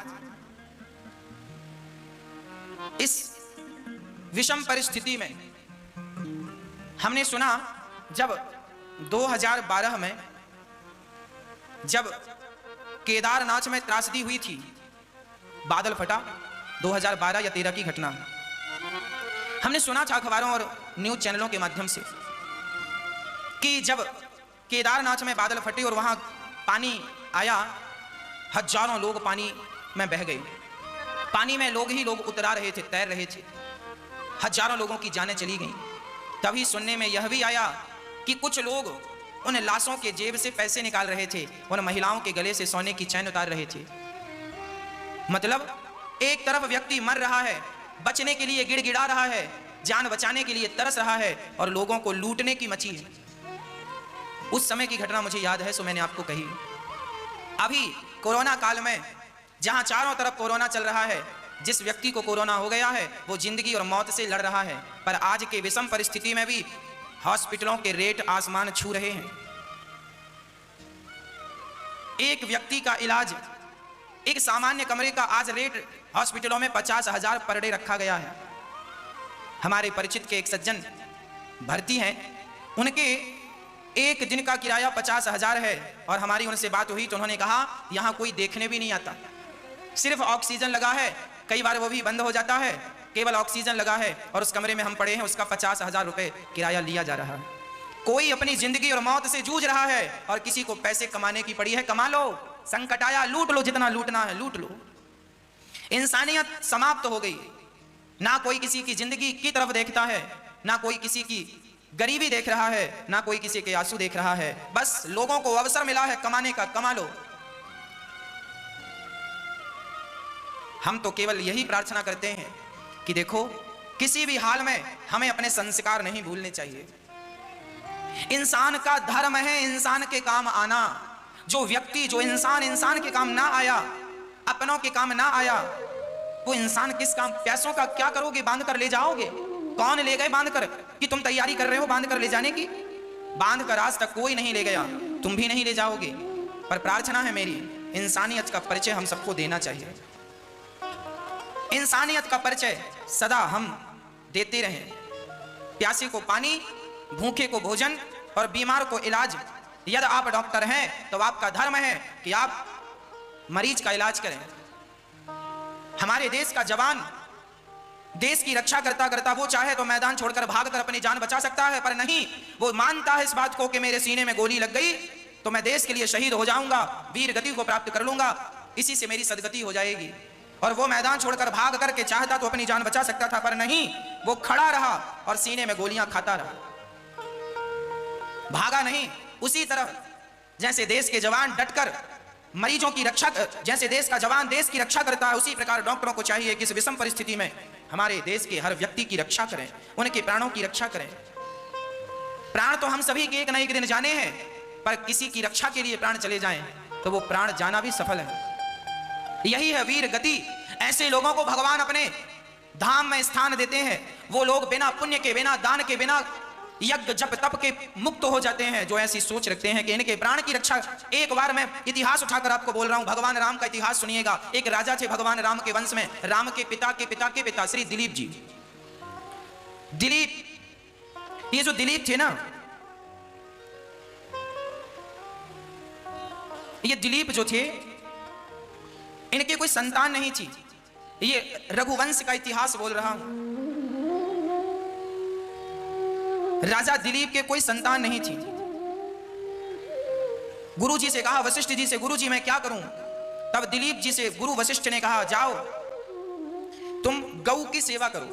इस विषम परिस्थिति में हमने सुना, जब 2012 में जब केदारनाथ में त्रासदी हुई थी, बादल फटा, 2012 या 13 की घटना। हमने सुना था अखबारों और न्यूज चैनलों के माध्यम से कि जब केदारनाथ में बादल फटे और वहां पानी आया, हजारों लोग पानी में बह गए। पानी में लोग ही लोग उतरा रहे थे, तैर रहे थे। हजारों लोगों की जानें चली गईं। तभी सुनने में यह भी आया कि कुछ लोग उन लाशों के जेब से पैसे निकाल रहे थे, उन महिलाओं के गले से सोने की चैन उतार रहे थे। मतलब एक तरफ व्यक्ति मर रहा है, बचने के लिए गिड़गिड़ा रहा है, जान बचाने के लिए तरस रहा है, और लोगों को लूटने की मची है। उस समय की घटना मुझे याद है, सो मैंने आपको कही। अभी कोरोना काल में जहां चारों तरफ कोरोना चल रहा है, जिस व्यक्ति को कोरोना हो गया है वो जिंदगी और मौत से लड़ रहा है। पर आज के विषम परिस्थिति में भी हॉस्पिटलों के रेट आसमान छू रहे हैं। एक व्यक्ति का इलाज, एक सामान्य कमरे का आज रेट हॉस्पिटलों में 50,000 पर डे रखा गया है। हमारे परिचित के एक सज्जन भर्ती हैं, उनके एक दिन का किराया 50,000 है। और हमारी उनसे बात हुई तो उन्होंने कहा यहां कोई देखने भी नहीं आता, सिर्फ ऑक्सीजन लगा है, कई बार वो भी बंद हो जाता है, केवल ऑक्सीजन लगा है, और उस कमरे में हम पड़े हैं, उसका 50,000 रुपए किराया लिया जा रहा है। कोई अपनी जिंदगी और मौत से जूझ रहा है और किसी को पैसे कमाने की पड़ी है, कमा लो, संकट आया लूट लो, जितना लूटना है लूट लो। इंसानियत समाप्त हो गई। ना कोई किसी की जिंदगी की तरफ देखता है, ना कोई किसी की गरीबी देख रहा है, ना कोई किसी के आंसू देख रहा है। बस लोगों को अवसर मिला है कमाने का, कमा लो। हम तो केवल यही प्रार्थना करते हैं कि देखो, किसी भी हाल में हमें अपने संस्कार नहीं भूलने चाहिए। इंसान का धर्म है इंसान के काम आना। जो व्यक्ति, जो इंसान के काम ना आया, अपनों के काम ना आया, वो इंसान किस काम? पैसों का क्या करोगे? बांध कर ले जाओगे? कौन ले गए बांध कर? कि तुम तैयारी कर रहे हो बांध कर ले जाने की? बांध कर आज तक कोई नहीं ले गया, तुम भी नहीं ले जाओगे। पर प्रार्थना है मेरी, इंसानियत का परिचय हम सबको देना चाहिए। इंसानियत का परिचय सदा हम देते रहें। प्यासे को पानी, भूखे को भोजन और बीमार को इलाज। यदि आप डॉक्टर हैं तो आपका धर्म है कि आप मरीज का इलाज करें। हमारे देश का जवान देश की रक्षा करता करता वो चाहे तो मैदान छोड़कर भागकर अपनी जान बचा सकता है, पर नहीं, वो मानता है इस बात को कि मेरे सीने में गोली लग गई तो मैं देश के लिए शहीद हो जाऊंगा, वीर गति को प्राप्त कर लूंगा, इसी से मेरी सदगति हो जाएगी। और वो मैदान छोड़कर भाग करके चाहता तो अपनी जान बचा सकता था, पर नहीं, वो खड़ा रहा और सीने में गोलियां खाता रहा, भागा नहीं। उसी तरह जैसे देश के जवान डटकर मरीजों की रक्षा, जैसे देश का जवान देश की रक्षा करता है, उसी प्रकार डॉक्टरों को चाहिए कि इस विषम परिस्थिति में हमारे देश के हर व्यक्ति की रक्षा करें, उनके प्राणों की रक्षा करें। प्राण तो हम सभी के एक न एक दिन जाने हैं, पर किसी की रक्षा के लिए प्राण चले जाएं तो वो प्राण जाना भी सफल है। यही है वीर गति। ऐसे लोगों को भगवान अपने धाम में स्थान देते हैं। वो लोग बिना पुण्य के, बिना दान के, बिना यज्ञ जप तप के मुक्त हो जाते हैं, जो ऐसी सोच रखते हैं कि इनके प्राण की रक्षा। एक बार मैं इतिहास उठाकर आपको बोल रहा हूं, भगवान राम का इतिहास सुनिएगा। एक राजा थे भगवान राम के वंश में, राम के पिता के पिता के पिता श्री दिलीप जी। दिलीप, ये जो दिलीप थे ना, ये दिलीप जो थे, इनके कोई संतान नहीं थी। ये रघुवंश का इतिहास बोल रहा हूं। राजा दिलीप के कोई संतान नहीं थी। गुरु जी से कहा, वशिष्ठ जी से, गुरु जी मैं क्या करूं? तब दिलीप जी से गुरु वशिष्ठ ने कहा, जाओ तुम गौ की सेवा करो,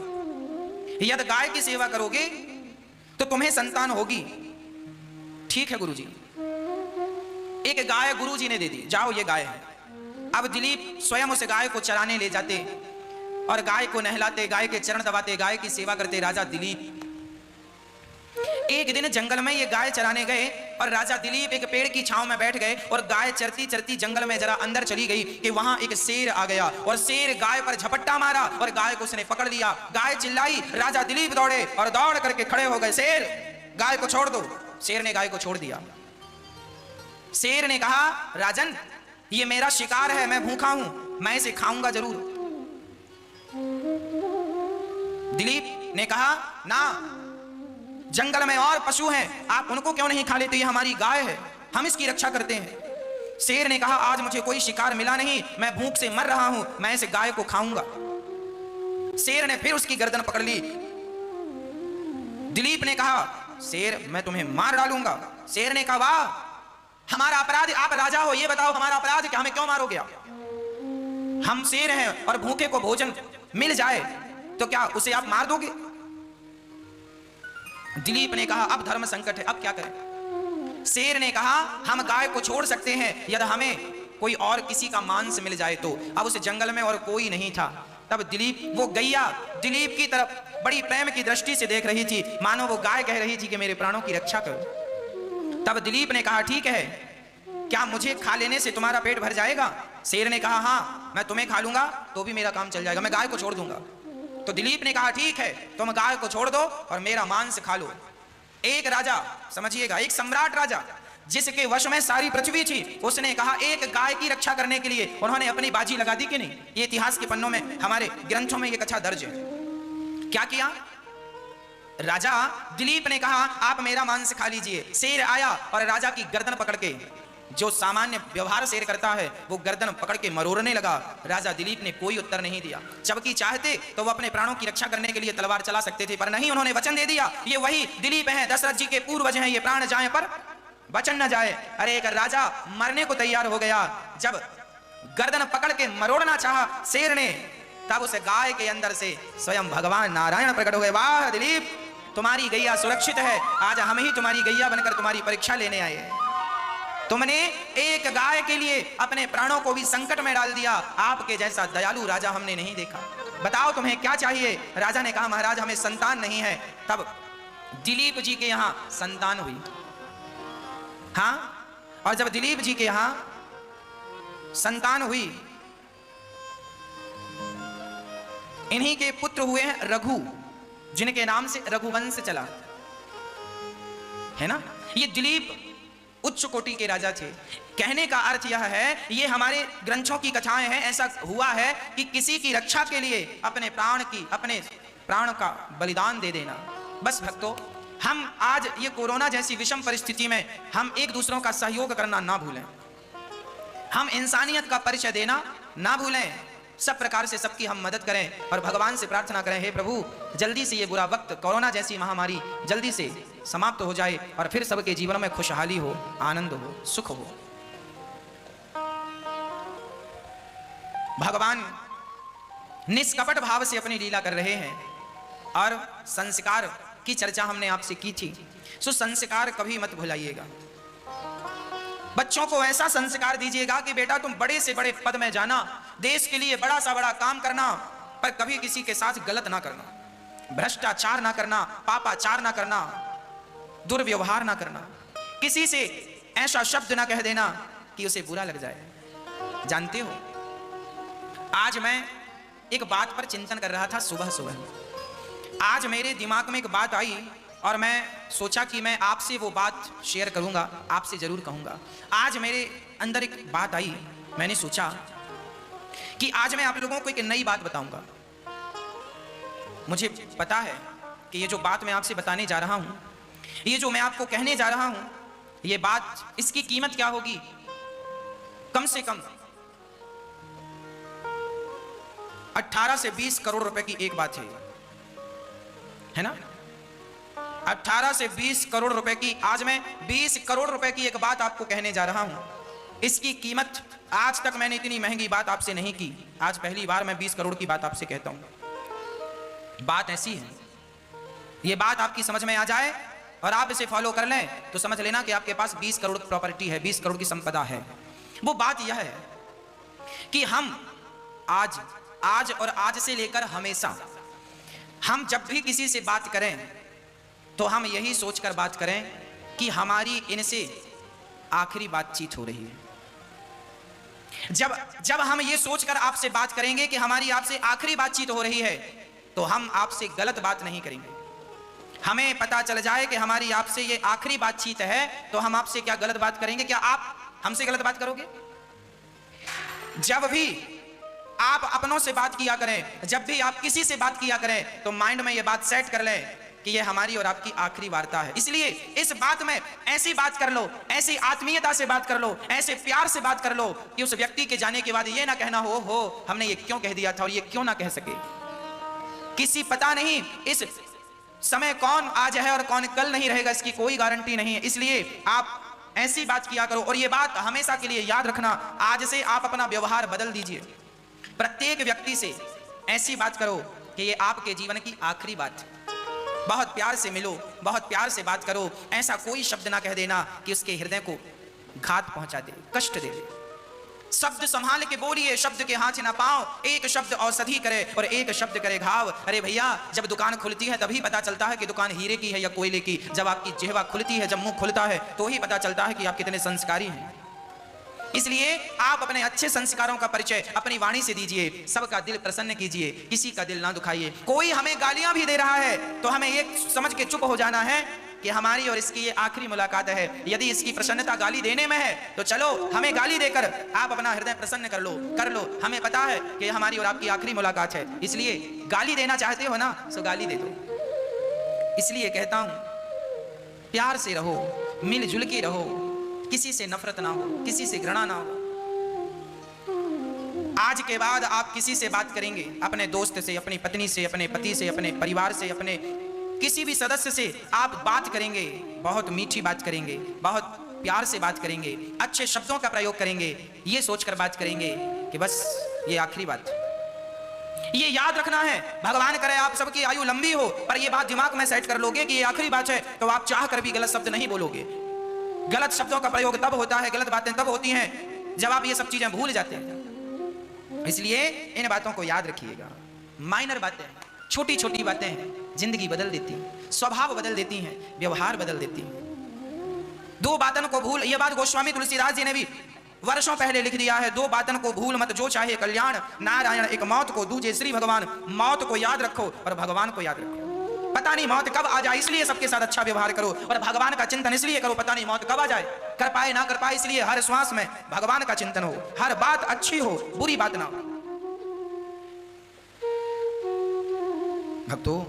यदि गाय की सेवा करोगे तो तुम्हें संतान होगी। ठीक है गुरु जी। एक गाय गुरु जी ने दे दी, जाओ ये गाय है। अब दिलीप स्वयं उस गाय को चराने ले जाते और गाय को नहलाते, गाय के चरण दबाते, गाय की सेवा करते राजा दिलीप। एक दिन जंगल में ये गाय चराने गए और राजा दिलीप एक पेड़ की छांव में बैठ गए और गाय चरती चरती जंगल में जरा अंदर चली गई कि वहां एक शेर आ गया और शेर गाय पर झपट्टा मारा और गाय को उसने पकड़ लिया। गाय चिल्लाई, राजा दिलीप दौड़े और दौड़ करके खड़े हो गए, शेर गाय को छोड़ दो। शेर ने गाय को छोड़ दिया। शेर ने कहा, राजन ये मेरा शिकार है, मैं भूखा हूं, मैं इसे खाऊंगा जरूर। दिलीप ने कहा, ना, जंगल में और पशु हैं, आप उनको क्यों नहीं खा लेते? ये हमारी गाय है, हम इसकी रक्षा करते हैं। शेर ने कहा, आज मुझे कोई शिकार मिला नहीं, मैं भूख से मर रहा हूं, मैं इस गाय को खाऊंगा। शेर ने फिर उसकी गर्दन पकड़ ली। दिलीप ने कहा, शेर मैं तुम्हें मार डालूंगा। शेर ने कहा, वाह हमारा अपराध, आप राजा हो, ये बताओ हमारा अपराध क्या, हमें क्यों मारोगे आप? हम शेर हैं और भूखे को भोजन मिल जाए तो क्या उसे आप मार दोगे? दिलीप ने कहा, अब धर्म संकट है, अब क्या करें? शेर ने कहा, हम गाय को छोड़ सकते हैं यदि हमें कोई और किसी का मांस मिल जाए तो। अब उस जंगल में और कोई नहीं था। तब दिलीप, वो गैया दिलीप की तरफ बड़ी प्रेम की दृष्टि से देख रही थी, मानो वो गाय कह रही थी कि मेरे प्राणों की रक्षा करो। तब दिलीप ने कहा, ठीक है, क्या मुझे खा लेने से तुम्हारा पेट भर जाएगा? शेर ने कहा, हाँ मैं तुम्हें खा लूंगा तो भी मेरा काम चल जाएगा, मैं गाय को छोड़ दूंगा। तो दिलीप ने कहा, ठीक है, तुम गाय को छोड़ दो और मेरा मांस खा लो। एक राजा, समझिएगा, एक सम्राट राजा जिसके वश में सारी पृथ्वी थी, उसने कहा एक गाय की रक्षा करने के लिए उन्होंने अपनी बाजी लगा दी कि नहीं? ये इतिहास के पन्नों में, हमारे ग्रंथों में ये कथा दर्ज है। क्या किया? राजा दिलीप ने कहा, आप मेरा मांस खा लीजिए। शेर आया और राजा की गर्दन पकड़ के, जो सामान्य व्यवहार शेर करता है, वो गर्दन पकड़ के मरोड़ने लगा। राजा दिलीप ने कोई उत्तर नहीं दिया, जबकि चाहते तो वो अपने प्राणों की रक्षा करने के लिए तलवार चला सकते थे, पर नहीं, उन्होंने वचन दे दिया। ये वही दिलीप हैं, दशरथ जी के पूर्वज हैं, ये प्राण जाए पर वचन न जाए। अरे एक राजा मरने को तैयार हो गया, जब गर्दन पकड़ के मरोड़ना चाहा शेर ने, तब उस गाय के अंदर से स्वयं भगवान नारायण प्रकट हो गए। वाह दिलीप, तुम्हारी गैया सुरक्षित है, आज हम ही तुम्हारी गैया बनकर तुम्हारी परीक्षा लेने आए हैं। तुमने एक गाय के लिए अपने प्राणों को भी संकट में डाल दिया। आपके जैसा दयालु राजा हमने नहीं देखा। बताओ तुम्हें क्या चाहिए? राजा ने कहा, महाराज हमें संतान नहीं है। तब दिलीप जी के यहां संतान हुई। हाँ, और जब दिलीप जी के यहां संतान हुई, इन्हीं के पुत्र हुए हैं रघु, जिनके नाम से रघुवंश चला है ना। ये दिलीप उच्च कोटि के राजा थे। कहने का अर्थ यह है, ये हमारे ग्रंथों की कथाएं हैं। ऐसा हुआ है कि किसी की रक्षा के लिए अपने प्राण का बलिदान दे देना। बस भक्तों, हम आज ये कोरोना जैसी विषम परिस्थिति में हम एक दूसरों का सहयोग करना ना भूलें, हम इंसानियत का परिचय देना ना भूलें। सब प्रकार से सबकी हम मदद करें और भगवान से प्रार्थना करें, हे प्रभु जल्दी से ये बुरा वक्त, कोरोना जैसी महामारी जल्दी से समाप्त हो जाए और फिर सबके जीवन में खुशहाली हो, आनंद हो, सुख हो। भगवान निष्कपट भाव से अपनी लीला कर रहे हैं और संस्कार की चर्चा हमने आपसे की थी। सो संस्कार कभी मत भुलाइएगा। बच्चों को ऐसा संस्कार दीजिएगा कि बेटा तुम बड़े से बड़े पद में जाना, देश के लिए बड़ा सा बड़ा काम करना, पर कभी किसी के साथ गलत ना करना, भ्रष्टाचार ना करना, पापाचार ना करना, दुर्व्यवहार ना करना, किसी से ऐसा शब्द ना कह देना कि उसे बुरा लग जाए। जानते हो आज मैं एक बात पर चिंतन कर रहा था सुबह सुबह। आज मेरे दिमाग में एक बात आई और मैं सोचा कि मैं आपसे वो बात शेयर करूंगा, आपसे जरूर कहूंगा। आज मेरे अंदर एक बात आई, मैंने सोचा कि आज मैं आप लोगों को एक नई बात बताऊंगा। मुझे पता है कि ये जो बात मैं आपसे बताने जा रहा हूं, ये जो मैं आपको कहने जा रहा हूं, ये बात, इसकी कीमत क्या होगी? कम से कम 18 से 20 करोड़ रुपए की एक बात है ना? 18 से 20 करोड़ रुपए की, आज मैं 20 करोड़ रुपए की एक बात आपको कहने जा रहा हूं। इसकी कीमत, आज तक मैंने इतनी महंगी बात आपसे नहीं की, आज पहली बार मैं 20 करोड़ की बात आपसे कहता हूं। बात ऐसी है, ये बात आपकी समझ में आ जाए और आप इसे फॉलो कर लें तो समझ लेना कि आपके पास 20 करोड़ प्रॉपर्टी है, 20 करोड़ की संपदा है। वो बात यह है कि हम आज और आज से लेकर हमेशा, हम जब भी किसी से बात करें तो हम यही सोचकर बात करें कि हमारी इनसे आखिरी बातचीत हो रही है। जब हम ये सोचकर आपसे बात करेंगे कि हमारी आपसे आखिरी बातचीत हो रही है, तो हम आपसे गलत बात नहीं करेंगे। हमें पता चल जाए कि हमारी आपसे ये आखिरी बातचीत है, तो हम आपसे क्या गलत बात करेंगे? क्या आप हमसे गलत बात करोगे? जब भी आप अपनों से बात किया करें, जब भी आप किसी से बात किया करें, तो माइंड में ये बात सेट कर लें कि ये हमारी और आपकी आखिरी वार्ता है। इसलिए इस बात में ऐसी बात कर लो, ऐसी आत्मीयता से बात कर लो, ऐसे प्यार से बात कर लो कि उस व्यक्ति के जाने के बाद ये ना कहना हो हमने ये क्यों कह दिया था और ये क्यों ना कह सके। किसी पता नहीं इस समय कौन आज है और कौन कल नहीं रहेगा, इसकी कोई गारंटी नहीं है। इसलिए आप ऐसी बात किया करो और ये बात हमेशा के लिए याद रखना। आज से आप अपना व्यवहार बदल दीजिए। प्रत्येक व्यक्ति से ऐसी बात करो कि ये आपके जीवन की आखिरी बात। बहुत प्यार से मिलो, बहुत प्यार से बात करो। ऐसा कोई शब्द ना कह देना कि उसके हृदय को घात पहुंचा दे, कष्ट दे दे। शब्द संभाल के बोलिए, शब्द के हाथ ना पाओ। एक शब्द औषधि करे और एक शब्द करे घाव। अरे भैया, जब दुकान खुलती है तभी पता चलता है कि दुकान हीरे की है या कोयले की। जब आपकी जिह्वा खुलती है, जब मुंह खुलता है, तो ही पता चलता है कि आप कितने संस्कारी हैं। इसलिए आप अपने अच्छे संस्कारों का परिचय अपनी वाणी से दीजिए। सबका दिल प्रसन्न कीजिए, किसी का दिल ना दुखाइए। कोई हमें गालियां भी दे रहा है तो हमें ये समझ के चुप हो जाना है कि हमारी और इसकी ये आखिरी मुलाकात है। यदि इसकी प्रसन्नता गाली देने में है तो चलो, हमें गाली देकर आप अपना हृदय प्रसन्न कर लो। हमें पता है कि हमारी और आपकी आखिरी मुलाकात है। इसलिए गाली देना चाहते हो ना, तो गाली दे दो। इसलिए कहता हूं, प्यार से रहो, मिलजुल के रहो, किसी से नफरत ना हो, किसी से घृणा ना हो। आज के बाद आप किसी से बात करेंगे, अपने दोस्त से, अपनी पत्नी से, अपने पति से, अपने परिवार से, अपने किसी भी सदस्य से आप बात करेंगे, बहुत मीठी बात करेंगे, बहुत प्यार से बात करेंगे, अच्छे शब्दों का प्रयोग करेंगे। ये सोचकर बात करेंगे कि बस ये आखिरी बात। ये याद रखना है। भगवान करे आप सबकी आयु लंबी हो, पर ये बात दिमाग में सेट कर लोगे कि ये आखिरी बात है, तो आप चाह कर भी गलत शब्द नहीं बोलोगे। गलत शब्दों का प्रयोग तब होता है, गलत बातें तब होती हैं जब आप ये सब चीजें भूल जाते हैं। इसलिए इन बातों को याद रखिएगा। माइनर बातें, छोटी छोटी बातें हैं, जिंदगी बदल देती हैं, स्वभाव बदल देती हैं, व्यवहार बदल देती हैं। दो बातन को भूल, यह बात गोस्वामी तुलसीदास जी ने भी वर्षों पहले लिख दिया है। दो बातन को भूल मत, जो चाहे कल्याण। नारायण एक मौत को, दूजे श्री भगवान। मौत को याद रखो और भगवान को याद रखो। पता नहीं मौत कब आ जाए, इसलिए सबके साथ अच्छा व्यवहार करो और भगवान का चिंतन इसलिए करो, पता नहीं मौत कब आ जाए। कर पाए ना कर पाए, इसलिए हर श्वास में भगवान का चिंतन हो। हर बात अच्छी हो, बुरी बात ना हो। भक्तों,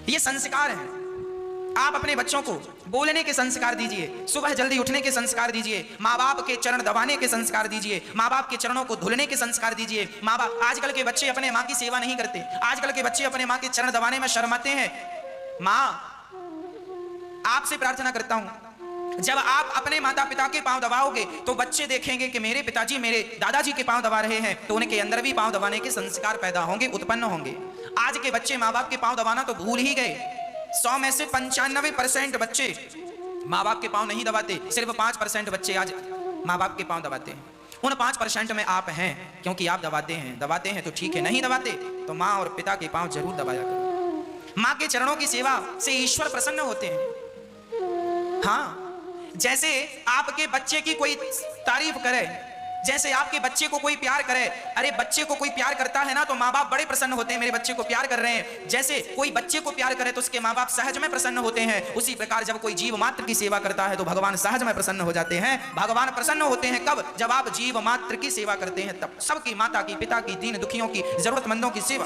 ये संस्कार है। आप अपने बच्चों को बोलने के संस्कार दीजिए, सुबह जल्दी उठने के संस्कार दीजिए, माँ बाप के चरण दबाने के संस्कार दीजिए, माँ बाप के चरणों को धुलने के संस्कार दीजिए। माँ बाप, आजकल के बच्चे अपने माँ की सेवा नहीं करते, आजकल के बच्चे अपने माँ के चरण दबाने में शर्माते हैं। माँ, आपसे प्रार्थना करता हूं, जब आप अपने माता पिता के पांव दबाओगे तो बच्चे देखेंगे कि मेरे पिताजी मेरे दादाजी के पांव दबा रहे हैं, तो उनके अंदर भी पांव दबाने के संस्कार पैदा होंगे, उत्पन्न होंगे। आज के बच्चे माँ बाप के पांव दबाना तो भूल ही गए। 100 में से 95% बच्चे माँ बाप के पांव नहीं दबाते, सिर्फ 5% बच्चे आज माँ बाप के पांव दबाते हैं। उन 5% में आप हैं, क्योंकि आप दबाते हैं तो ठीक है, नहीं दबाते तो माँ और पिता के पांव जरूर दबाया करो। माँ के चरणों की सेवा से ईश्वर प्रसन्न होते हैं। हाँ, जैसे आपके बच्चे की कोई तारीफ करे जैसे आपके बच्चे को कोई प्यार करे, अरे बच्चे को कोई प्यार करता है ना तो माँ बाप बड़े प्रसन्न होते हैं, मेरे बच्चे को प्यार कर रहे हैं। जैसे कोई बच्चे को प्यार करे तो उसके माँ बाप सहज में प्रसन्न होते हैं, उसी प्रकार जब कोई जीव मात्र की सेवा करता है तो भगवान सहज में प्रसन्न हो जाते हैं। भगवान प्रसन्न होते हैं कब? जब आप जीव मात्र की सेवा करते हैं तब। सबकी, माता की, पिता की, दीन दुखियों की, जरूरतमंदों की सेवा।